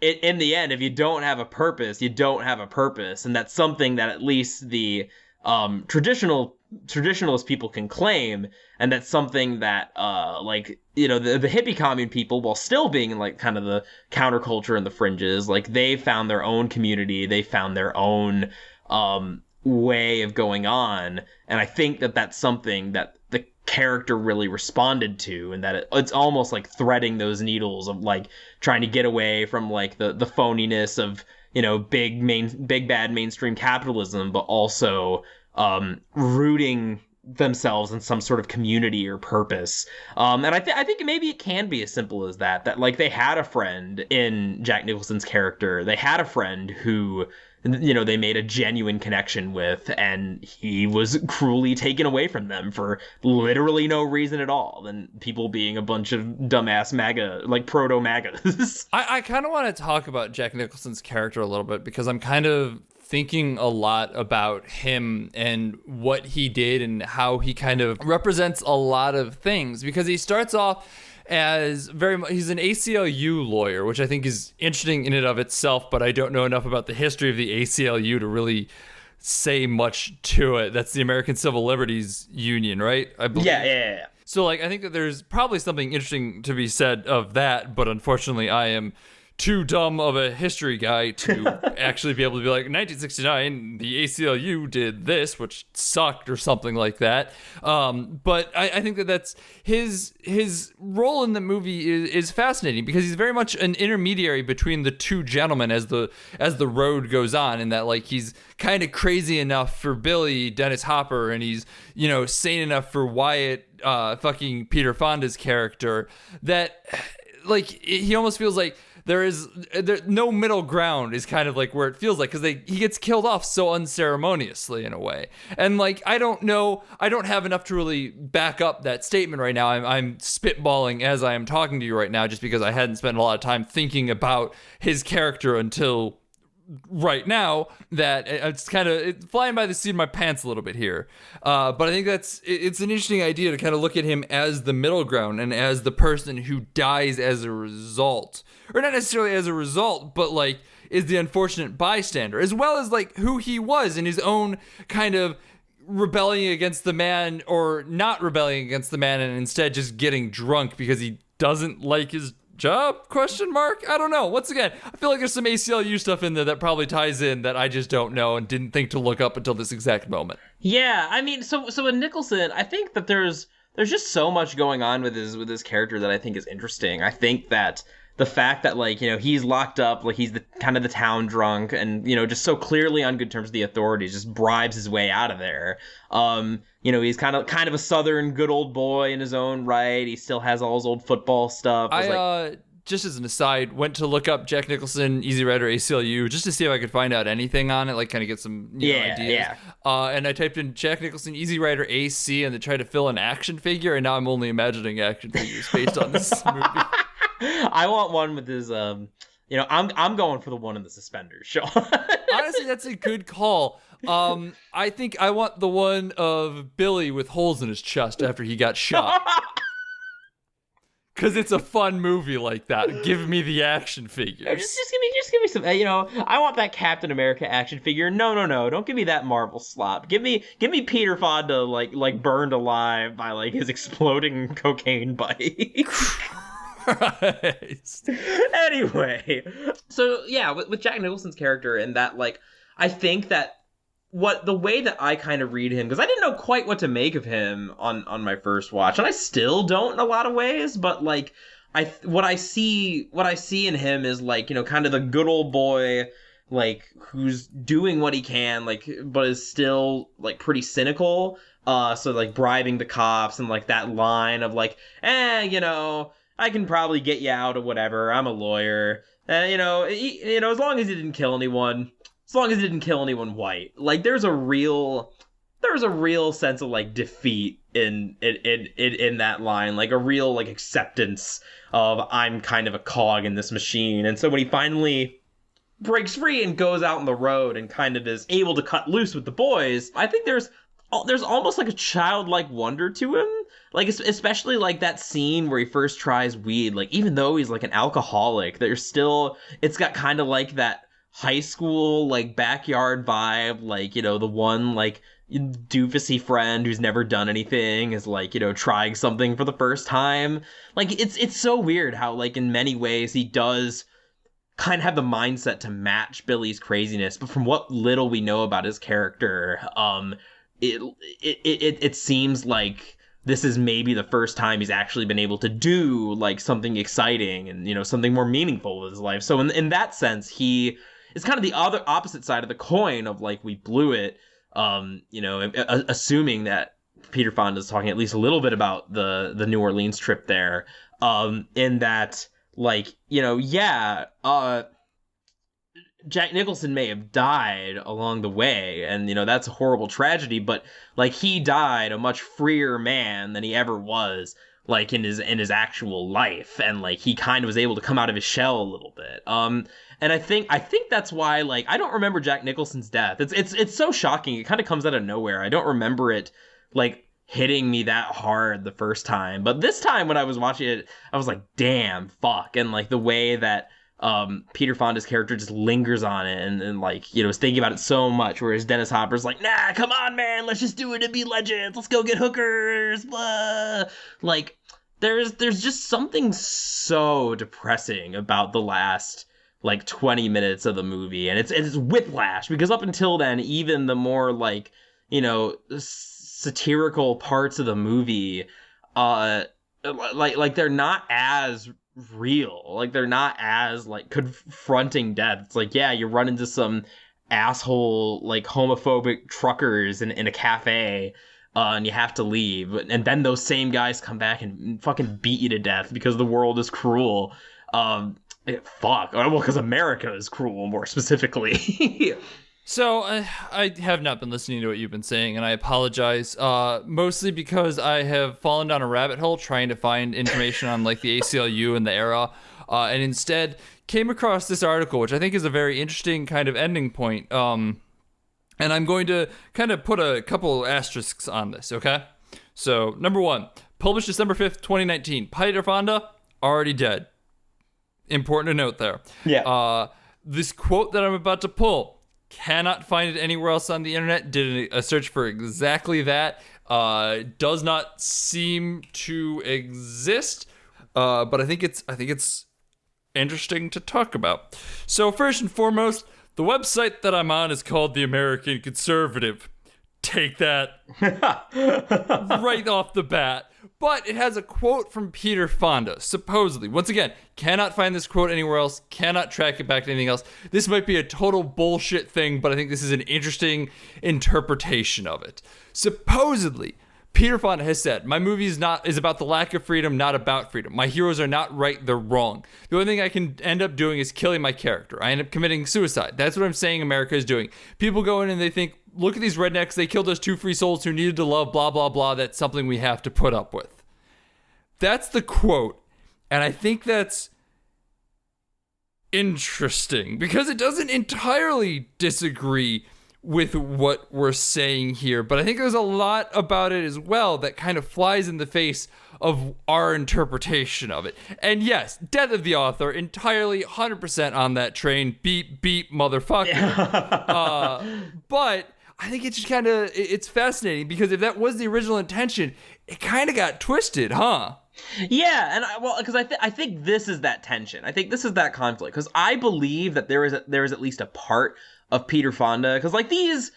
in the end, if you don't have a purpose, you don't have a purpose. And that's something that at least the traditionalist people can claim. And that's something that, the hippie commune people, while still being in, like, kind of the counterculture and the fringes, like, they found their own community. They found their own way of going on. And I think that that's something that the character really responded to, and that it's almost like threading those needles of, like, trying to get away from, like, the phoniness of, big bad mainstream capitalism, but also rooting themselves in some sort of community or purpose. And I think maybe it can be as simple as that, like, they had a friend in Jack Nicholson's character. They had a friend who, they made a genuine connection with, and he was cruelly taken away from them for literally no reason at all, than people being a bunch of dumbass MAGA, like, proto-MAGAs. I kind of want to talk about Jack Nicholson's character a little bit, because I'm kind of thinking a lot about him and what he did and how he kind of represents a lot of things, because he starts off as he's an ACLU lawyer, which I think is interesting in and of itself, but I don't know enough about the history of the ACLU to really say much to it. That's the American Civil Liberties Union, right? I believe. Yeah. So, like, I think that there's probably something interesting to be said of that, but unfortunately I am too dumb of a history guy to actually be able to be like, 1969, the ACLU did this, which sucked, or something like that. But I think that that's his role in the movie is fascinating, because he's very much an intermediary between the two gentlemen as the road goes on, and that, like, he's kind of crazy enough for Billy, Dennis Hopper, and he's, sane enough for Wyatt, fucking Peter Fonda's character, that, like, he almost feels like there no middle ground is kind of like where it feels like, because he gets killed off so unceremoniously in a way. And, like, I don't have enough to really back up that statement right now. I'm spitballing as I am talking to you right now, just because I hadn't spent a lot of time thinking about his character until right now, that it's kind of flying by the seat of my pants a little bit here. But I think it's an interesting idea to kind of look at him as the middle ground and as the person who dies as a result, or not necessarily as a result, but, like, is the unfortunate bystander, as well as, like, who he was in his own kind of rebelling against the man, or not rebelling against the man, and instead just getting drunk because he doesn't like his job? Question mark? I don't know. Once again, I feel like there's some ACLU stuff in there that probably ties in that I just don't know and didn't think to look up until this exact moment. Yeah, I mean, so with Nicholson, I think that there's just so much going on with his character that I think is interesting. I think that the fact that, like, you know, he's locked up, like, he's the kind of the town drunk, and, you know, just so clearly on good terms with the authorities, just bribes his way out of there. You know, he's kind of a southern good old boy in his own right. He still has all his old football stuff. Just as an aside, went to look up Jack Nicholson, Easy Rider, ACLU, just to see if I could find out anything on it, like kind of get some ideas. Yeah. And I typed in Jack Nicholson, Easy Rider, AC, and then tried to fill an action figure, and now I'm only imagining action figures based on this movie. I want one with his, I'm going for the one in the suspenders, Sean. Honestly, that's a good call. I think I want the one of Billy with holes in his chest after he got shot. Because it's a fun movie like that. Give me the action figures. Just give me some. I want that Captain America action figure. No. Don't give me that Marvel slop. Give me Peter Fonda like burned alive by like his exploding cocaine bike. Christ. Anyway, so yeah, with Jack Nicholson's character and that, like, I think that the way that I kind of read him, because I didn't know quite what to make of him on my first watch, and I still don't in a lot of ways, but like what I see in him is, like, you know, kind of the good old boy, like, who's doing what he can, like, but is still like pretty cynical. So like bribing the cops and like that line of like, you know, I can probably get you out or whatever. I'm a lawyer. As long as he didn't kill anyone. As long as he didn't kill anyone white. Like, there's a real sense of like defeat in that line. Like a real like acceptance of I'm kind of a cog in this machine. And so when he finally breaks free and goes out on the road and kind of is able to cut loose with the boys, I think there's almost like a childlike wonder to him. Like, especially like that scene where he first tries weed. Like, even though he's like an alcoholic, it's got kind of like that high school like backyard vibe. Like, you know, the one like doofusy friend who's never done anything is like, you know, trying something for the first time. Like, it's so weird how, like, in many ways he does kind of have the mindset to match Billy's craziness, but from what little we know about his character, it seems like this is maybe the first time he's actually been able to do like something exciting and, you know, something more meaningful with his life. So in that sense, he is kind of the other opposite side of the coin of like, we blew it. Assuming that Peter Fonda is talking at least a little bit about the New Orleans trip there, in that, like, you know, Jack Nicholson may have died along the way, and, you know, that's a horrible tragedy, but like, he died a much freer man than he ever was, like, in his actual life, and like, he kind of was able to come out of his shell a little bit. And I think that's why, like, I don't remember Jack Nicholson's death. It's so shocking. It kind of comes out of nowhere. I don't remember it like hitting me that hard the first time, but this time when I was watching it, I was like, damn, fuck. And like, the way that Peter Fonda's character just lingers on it and like, you know, is thinking about it so much, whereas Dennis Hopper's like, nah, come on, man, let's just do it and be legends. Let's go get hookers. Blah. Like, there's just something so depressing about the last like 20 minutes of the movie, and it's whiplash, because up until then, even the more like, you know, satirical parts of the movie, like they're not as real, like they're not as like confronting death. It's like, yeah, you run into some asshole like homophobic truckers in a cafe, and you have to leave, and then those same guys come back and fucking beat you to death because the world is cruel. Because America is cruel, more specifically. So, I have not been listening to what you've been saying, and I apologize, mostly because I have fallen down a rabbit hole trying to find information on, like, the ACLU and the era, and instead came across this article, which I think is a very interesting kind of ending point, and I'm going to kind of put a couple asterisks on this, okay? So, number one, published December 5th, 2019, Peter Fonda, already dead. Important to note there. Yeah. This quote that I'm about to pull, cannot find it anywhere else on the internet. Did a search for exactly that. Does not seem to exist. but I think it's interesting to talk about. So first and foremost, the website that I'm on is called The American Conservative. Take that right off the bat. But it has a quote from Peter Fonda, supposedly. Once again, cannot find this quote anywhere else, cannot track it back to anything else. This might be a total bullshit thing, but I think this is an interesting interpretation of it. Supposedly, Peter Fonda has said, my movie is about the lack of freedom, not about freedom. My heroes are not right, they're wrong. The only thing I can end up doing is killing my character. I end up committing suicide. That's what I'm saying America is doing. People go in and they think, look at these rednecks, they killed us 2 free souls who needed to love, blah, blah, blah. That's something we have to put up with. That's the quote. And I think that's interesting because it doesn't entirely disagree with what we're saying here, but I think there's a lot about it as well that kind of flies in the face of our interpretation of it. And yes, death of the author, entirely 100% on that train. Beep, beep, motherfucker. But I think it's just kind of, it's fascinating because if that was the original intention, it kind of got twisted, huh? Yeah, and because I think this is that tension. I think this is that conflict because I believe that there is at least a part of Peter Fonda because like these,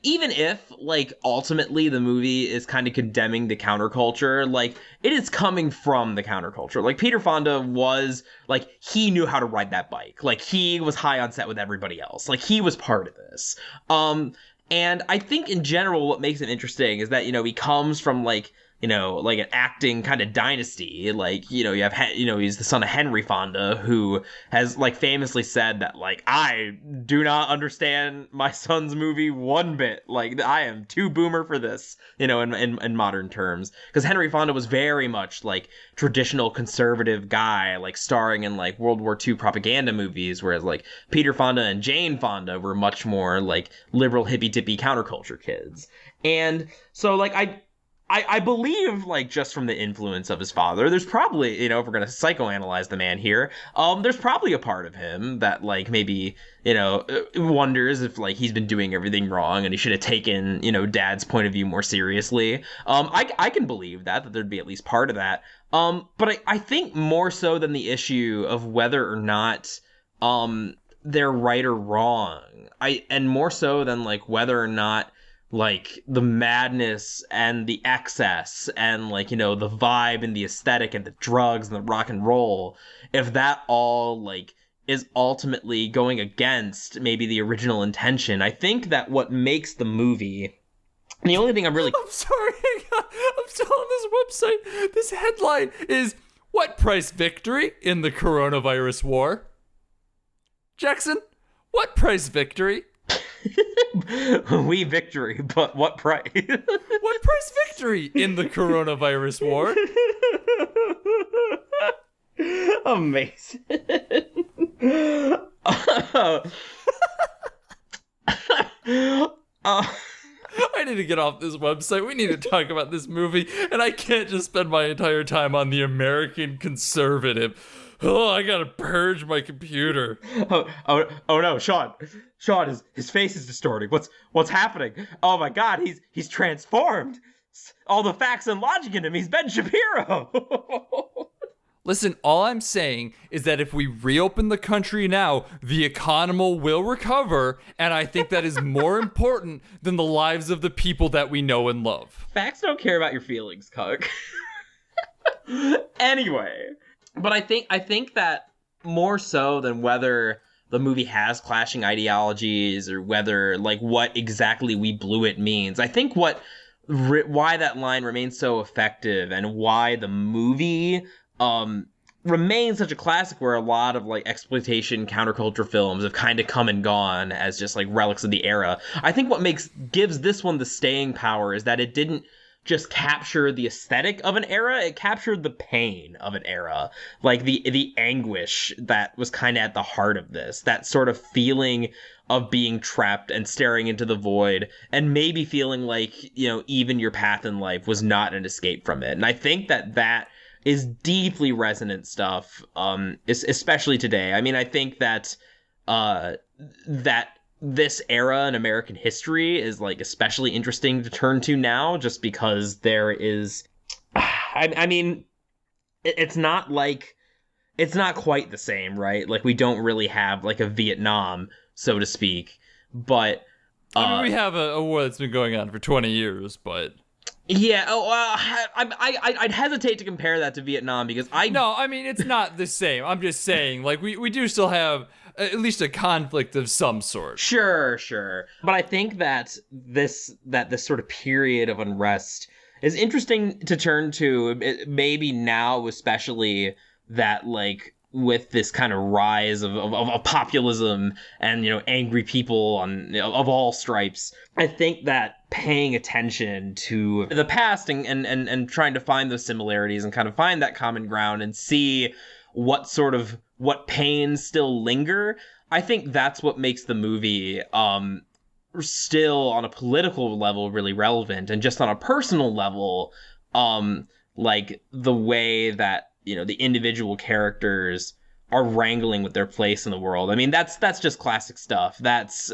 even if like ultimately the movie is kind of condemning the counterculture, like it is coming from the counterculture. Like Peter Fonda was like he knew how to ride that bike. Like he was high on set with everybody else. Like he was part of this. And I think in general what makes it interesting is that he comes from like like an acting kind of dynasty. Like, you have, he's the son of Henry Fonda, who has like famously said that like, I do not understand my son's movie one bit. Like I am too boomer for this, in modern terms. Because Henry Fonda was very much like traditional conservative guy, like starring in like World War II propaganda movies. Whereas like Peter Fonda and Jane Fonda were much more like liberal hippy dippy counterculture kids. And so like, I believe, like, just from the influence of his father, there's probably, if we're going to psychoanalyze the man here, there's probably a part of him that, like, maybe, wonders if, like, he's been doing everything wrong and he should have taken, dad's point of view more seriously. I can believe that there'd be at least part of that. But I think more so than the issue of whether or not, they're right or wrong, and more so than, like, whether or not, like the madness and the excess and like, the vibe and the aesthetic and the drugs and the rock and roll, if that all like is ultimately going against maybe the original intention, I think that what makes the movie, and the only thing I'm sorry, I'm still on this website. This headline is, what price victory in the coronavirus war? Jackson, what price victory? We victory, but what price? What price victory in the coronavirus war? Amazing. I need to get off this website. We need to talk about this movie, and I can't just spend my entire time on The American Conservative. Oh, I gotta purge my computer. Oh no, Sean, his face is distorting. What's happening? Oh my God, he's transformed. All the facts and logic in him. He's Ben Shapiro. Listen, all I'm saying is that if we reopen the country now, the economy will recover, and I think that is more important than the lives of the people that we know and love. Facts don't care about your feelings, Cuck. Anyway. But I think that more so than whether the movie has clashing ideologies or whether like what exactly we blew it means, I think why that line remains so effective and why the movie remains such a classic where a lot of like exploitation counterculture films have kind of come and gone as just like relics of the era. I think what gives this one the staying power is that it didn't just capture the aesthetic of an era, it captured the pain of an era, like the anguish that was kind of at the heart of this, that sort of feeling of being trapped and staring into the void and maybe feeling like even your path in life was not an escape from it. And I think that is deeply resonant stuff, especially today. I mean, I think that that this era in American history is like especially interesting to turn to now, just because there is, I mean, it's not like it's not quite the same, right? Like we don't really have like a Vietnam, so to speak, but I mean, we have a war that's been going on for 20 years, but yeah. Oh, I'd hesitate to compare that to Vietnam because no, I mean it's not the same. I'm just saying, like we do still have at least a conflict of some sort. Sure. But I think that this sort of period of unrest is interesting to turn to, maybe now, especially that like with this kind of rise of populism and angry people of all stripes. I think that paying attention to the past and trying to find those similarities and kind of find that common ground and see what pains still linger. I think that's what makes the movie still on a political level really relevant, and just on a personal level, like the way that the individual characters are wrangling with their place in the world. I mean, that's just classic stuff. That's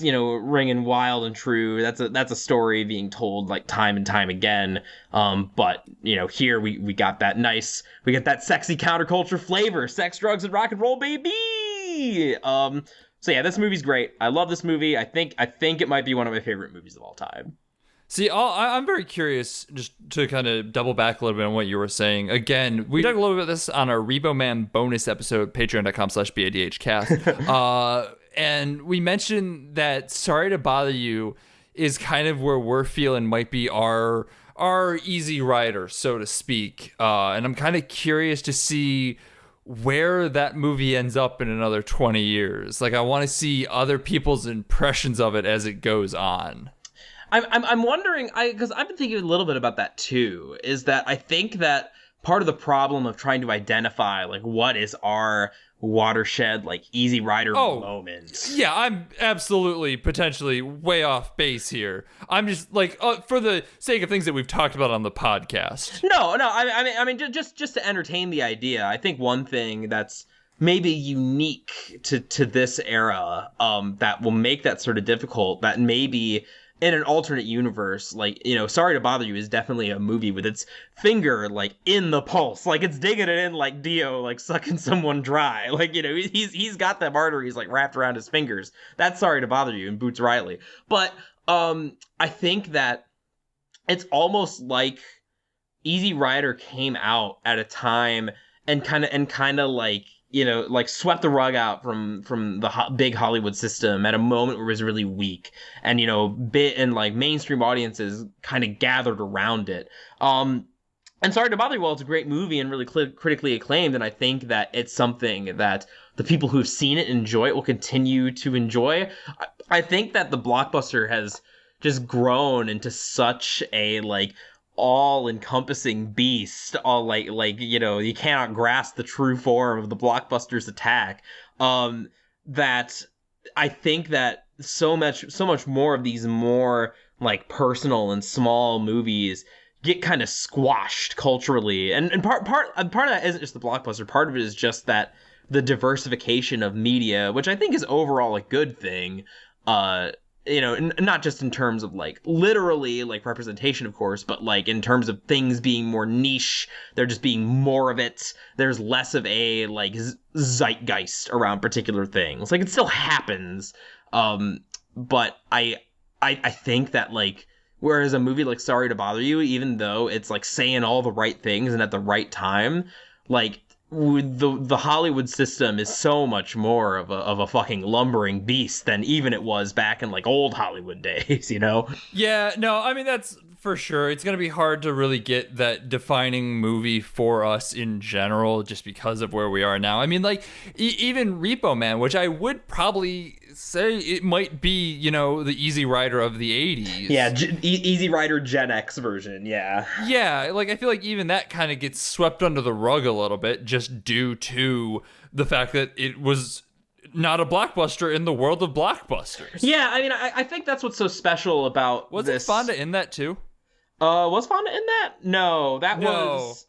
ringing wild and true. That's a story being told like time and time again. But here we got that sexy counterculture flavor, sex, drugs, and rock and roll, baby. So yeah, this movie's great. I love this movie. I think it might be one of my favorite movies of all time. See, I'm very curious, just to kind of double back a little bit on what you were saying. Again, we talked a little bit about this on our Rebo Man bonus episode, patreon.com/BADHcast. And we mentioned that Sorry to Bother You is kind of where we're feeling might be our Easy Rider, so to speak. And I'm kind of curious to see where that movie ends up in another 20 years. Like, I want to see other people's impressions of it as it goes on. I'm wondering, because I've been thinking a little bit about that too, is that I think that part of the problem of trying to identify like what is our watershed, like Easy Rider moment. Yeah, I'm absolutely potentially way off base here. I'm just like, for the sake of things that we've talked about on the podcast. No, I mean, just to entertain the idea. I think one thing that's maybe unique to this era, that will make that sort of difficult, that maybe in an alternate universe, like, Sorry to Bother You is definitely a movie with its finger, like, in the pulse. Like, it's digging it in like Dio, like, sucking someone dry. Like, he's got them arteries, like, wrapped around his fingers. That's Sorry to Bother You and Boots Riley. But, I think that it's almost like Easy Rider came out at a time and kind of like, like swept the rug out from the big Hollywood system at a moment where it was really weak, and like mainstream audiences kind of gathered around it. And Sorry to Bother You, well, it's a great movie and really critically acclaimed, and I think that it's something that the people who've seen it and enjoy it will continue to enjoy. I think that the blockbuster has just grown into such a like all-encompassing beast, all like you cannot grasp the true form of the blockbuster's attack, that I think that so much more of these more like personal and small movies get kind of squashed culturally, and part of that isn't just the blockbuster. Part of it is just that the diversification of media, which I think is overall a good thing. Not just in terms of like literally like representation, of course, but like in terms of things being more niche, there just being more of it. There's less of a like zeitgeist around particular things. Like it still happens, but I think that like whereas a movie like Sorry to Bother You, even though it's like saying all the right things and at the right time, like the Hollywood system is so much more of a fucking lumbering beast than even it was back in like old Hollywood days, Yeah, no, I mean, that's for sure. It's going to be hard to really get that defining movie for us in general just because of where we are now. I mean, like, even Repo Man, which I would probably say it might be, the Easy Rider of the 80s. Yeah, Easy Rider Gen X version, yeah. Yeah, like, I feel like even that kind of gets swept under the rug a little bit just due to the fact that it was not a blockbuster in the world of blockbusters. Yeah, I mean, I think that's what's so special about Was this. it Fonda in that, too? Was Fonda in that? No, that was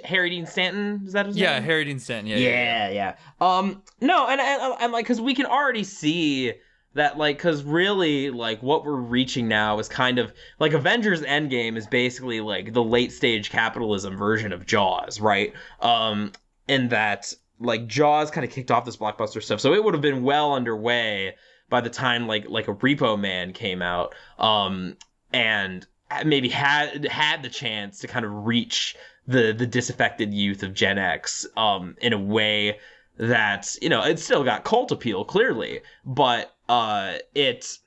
Harry Dean Stanton. Is that his name? Yeah, Harry Dean Stanton. Yeah. No, and like, because we can already see that like because really like what we're reaching now is kind of like Avengers Endgame is basically like the late stage capitalism version of Jaws, right? In that like Jaws kind of kicked off this blockbuster stuff, so it would have been well underway by the time like a Repo Man came out, and maybe had the chance to kind of reach the disaffected youth of Gen X in a way that, you know, it still got cult appeal clearly, but it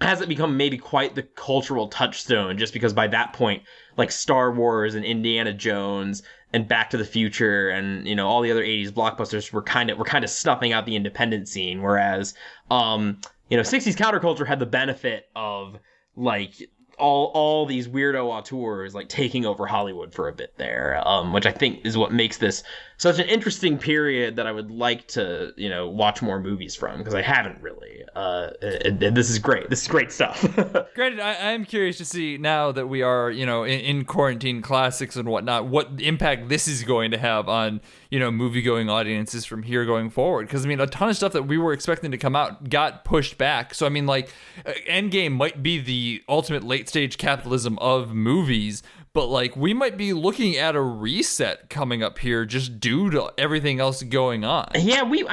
hasn't become maybe quite the cultural touchstone, just because by that point, like Star Wars and Indiana Jones and Back to the Future and, you know, all the other 80s blockbusters were kind of snuffing out the independent scene, whereas you know, 60s counterculture had the benefit of like all these weirdo auteurs like taking over Hollywood for a bit there, which I think is what makes this such an interesting period that I would like to, you know, watch more movies from, because I haven't really. And this is great. This is great stuff. Granted, I am curious to see now that we are, you know, in quarantine classics and whatnot, what impact this is going to have on, you know, movie-going audiences from here going forward. Because, I mean, a ton of stuff that we were expecting to come out got pushed back. So, I mean, like, Endgame might be the ultimate late-stage capitalism of movies, but, like, we might be looking at a reset coming up here just due to everything else going on. Yeah, we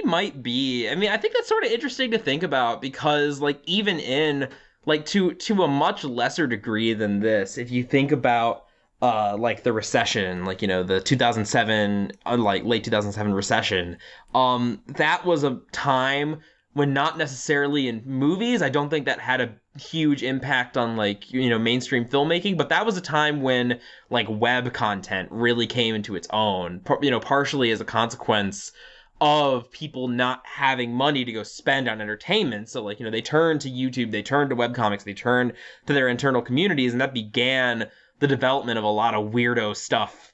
might be. I mean, I think that's sort of interesting to think about, because, like, even in, like, to a much lesser degree than this, if you think about like the recession, like, you know, the 2007, like late 2007 recession, that was a time when not necessarily in movies, I don't think that had a huge impact on, like, you know, mainstream filmmaking, but that was a time when like web content really came into its own, you know, partially as a consequence of people not having money to go spend on entertainment. So, like, you know, they turned to YouTube, they turned to webcomics, they turned to their internal communities, and that began the development of a lot of weirdo stuff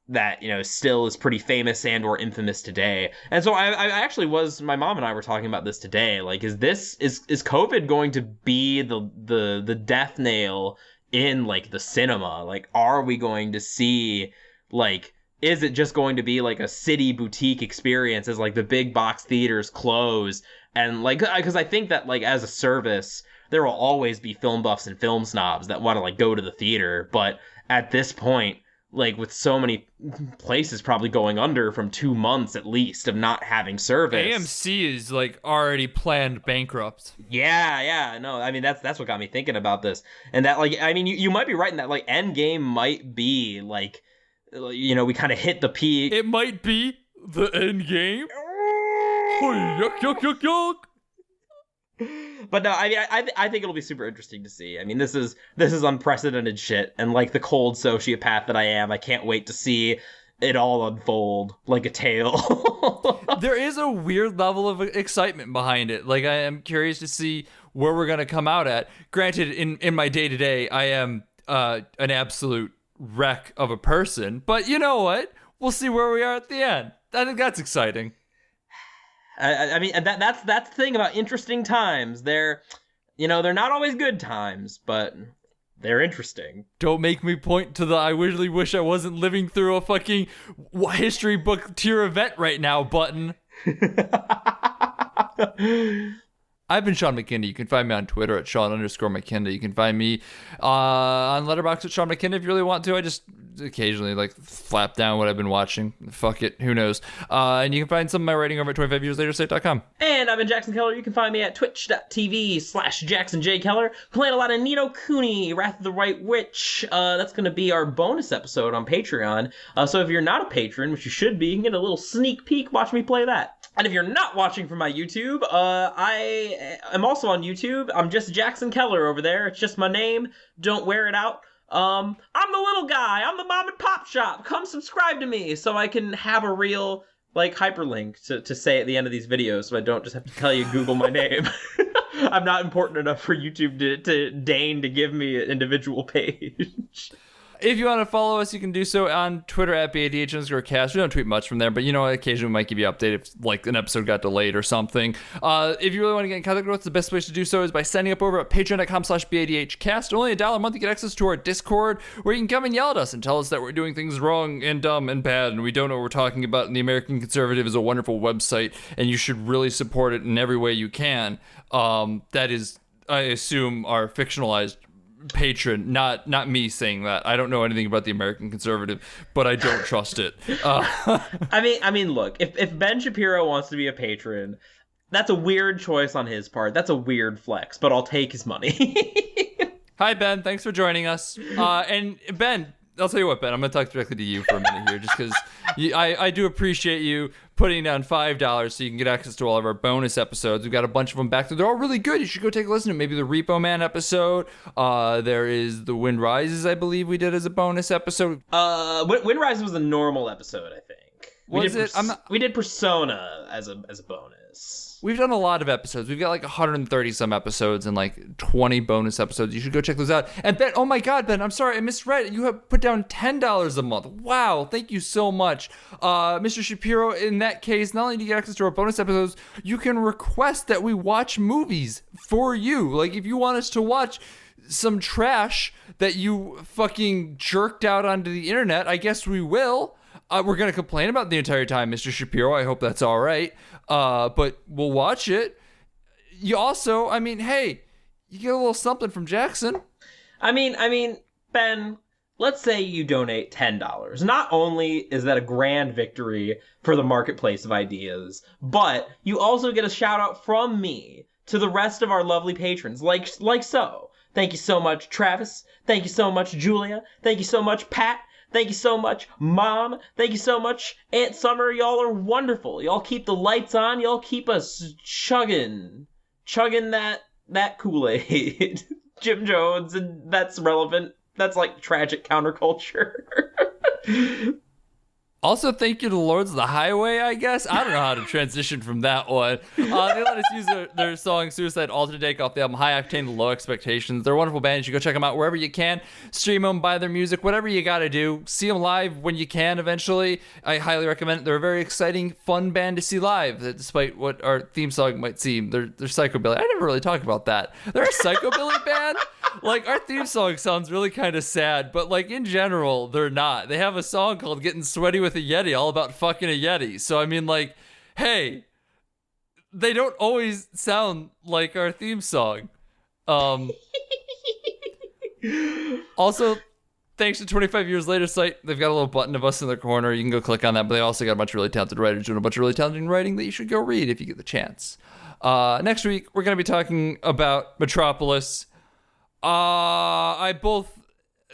that, you know, still is pretty famous and or infamous today. And so I actually was, my mom and I were talking about this today. Like, is COVID going to be the death nail in, like, the cinema? Like, are we going to see, like, is it just going to be like a city boutique experience as like the big box theaters close? And like, because I think that, like, as a service, there will always be film buffs and film snobs that want to, like, go to the theater. But at this point, like, with so many places probably going under from 2 months at least of not having service, AMC is, like, already planned bankrupt. Yeah, no, I mean, that's what got me thinking about this. And that, like, I mean, you might be right in that, like, Endgame might be, like, you know, we kind of hit the peak. It might be the end game. Yuck, yuck, yuck, yuck. But no, I mean, I think it'll be super interesting to see. I mean, this is unprecedented shit, and like the cold sociopath that I am, I can't wait to see it all unfold like a tale. There is a weird level of excitement behind it. Like, I am curious to see where we're gonna come out at. Granted, in my day-to-day, I am an absolute wreck of a person, but you know what? We'll see where we are at the end. I think that's exciting. I mean, that's the thing about interesting times. They're not always good times, but they're interesting. Don't make me point to the I really wish I wasn't living through a fucking history book tier event right now button. I've been Sean McKinney. You can find me on Twitter at Sean_McKinney. You can find me on Letterboxd at Sean McKinney if you really want to. I just occasionally like flap down what I've been watching. Fuck it, who knows? And you can find some of my writing over at 25yearslatersite.com. And I've been Jackson Keller. You can find me at twitch.tv/JacksonJKeller. Playing a lot of Nino Cooney, Wrath of the White Witch. That's going to be our bonus episode on Patreon. So if you're not a patron, which you should be, you can get a little sneak peek. Watch me play that. And if you're not watching from my YouTube, I am also on YouTube. I'm just Jackson Keller over there. It's just my name. Don't wear it out. I'm the little guy. I'm the mom and pop shop. Come subscribe to me so I can have a real, like, hyperlink to say at the end of these videos, so I don't just have to tell you Google my name. I'm not important enough for YouTube to deign to give me an individual page. If you want to follow us, you can do so on Twitter at BADH_cast. We don't tweet much from there, but occasionally we might give you an update if like an episode got delayed or something. If you really want to get in contact with us, the best place to do so is by signing up over at patreon.com/BADHcast. Only $1 a month, you get access to our Discord, where you can come and yell at us and tell us that we're doing things wrong and dumb and bad, and we don't know what we're talking about. And the American Conservative is a wonderful website, and you should really support it in every way you can. That is, I assume, our fictionalized patron, not me saying that. I don't know anything about the American Conservative, but I don't trust it. I mean, look, if Ben Shapiro wants to be a patron, that's a weird choice on his part. That's a weird flex, but I'll take his money. Hi, Ben. Thanks for joining us. And Ben, I'll tell you what, Ben, I'm going to talk directly to you for a minute here, just because I do appreciate you putting down $5 so you can get access to all of our bonus episodes. We've got a bunch of them back there. They're all really good. You should go take a listen to maybe the Repo Man episode. There is The Wind Rises, I believe we did as a bonus episode. Wind Rises was a normal episode, I think. We did Persona as a bonus. We've done a lot of episodes. We've got like 130 some episodes and like 20 bonus episodes. You should go check those out. And Ben, oh my God, Ben, I'm sorry, I misread. You have put down $10 a month. Wow, thank you so much. Mr. Shapiro, in that case, not only do you get access to our bonus episodes, you can request that we watch movies for you. Like if you want us to watch some trash that you fucking jerked out onto the internet, I guess we will. We're going to complain about it the entire time, Mr. Shapiro. I hope that's all right. But we'll watch it. You also, I mean, hey, you get a little something from Jackson. I mean, Ben, let's say you donate $10. Not only is that a grand victory for the marketplace of ideas, but you also get a shout out from me to the rest of our lovely patrons, like so. Thank you so much, Travis. Thank you so much, Julia. Thank you so much, Pat. Thank you so much, Mom. Thank you so much, Aunt Summer. Y'all are wonderful. Y'all keep the lights on. Y'all keep us chugging that Kool-Aid. Jim Jones, and that's relevant. That's like tragic counterculture. Also, thank you to Lords of the Highway, I guess. I don't know how to transition from that one. They let us use their song Suicide Alternate off the album High Octane Low Expectations. They're a wonderful band. You should go check them out wherever you can. Stream them, buy their music, whatever you got to do. See them live when you can eventually. I highly recommend it. They're a very exciting, fun band to see live, despite what our theme song might seem. They're psychobilly. I never really talk about that. They're a psychobilly band? Like, our theme song sounds really kind of sad, but like in general, they're not. They have a song called Getting Sweaty with a Yeti, all about fucking a Yeti. So I mean, like, hey, they don't always sound like our theme song. Also, thanks to 25 Years Later site, they've got a little button of us in the corner. You can go click on that, but they also got a bunch of really talented writers doing a bunch of really talented writing that you should go read if you get the chance. Next week, we're going to be talking about Metropolis.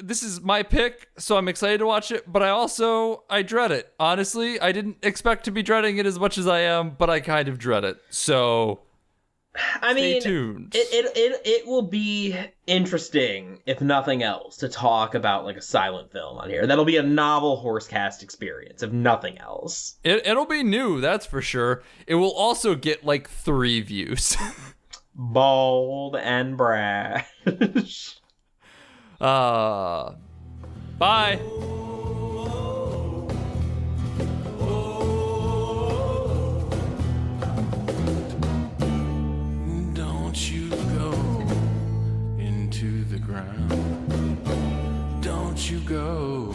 This is my pick, so I'm excited to watch it, but I dread it. Honestly, I didn't expect to be dreading it as much as I am, but I kind of dread it. So, stay tuned. It will be interesting, if nothing else, to talk about like a silent film on here. That'll be a novel Horsecast experience, if nothing else. It'll be new, that's for sure. It will also get like 3 views. Bold and brash. Bye. Don't you go into the ground. Don't you go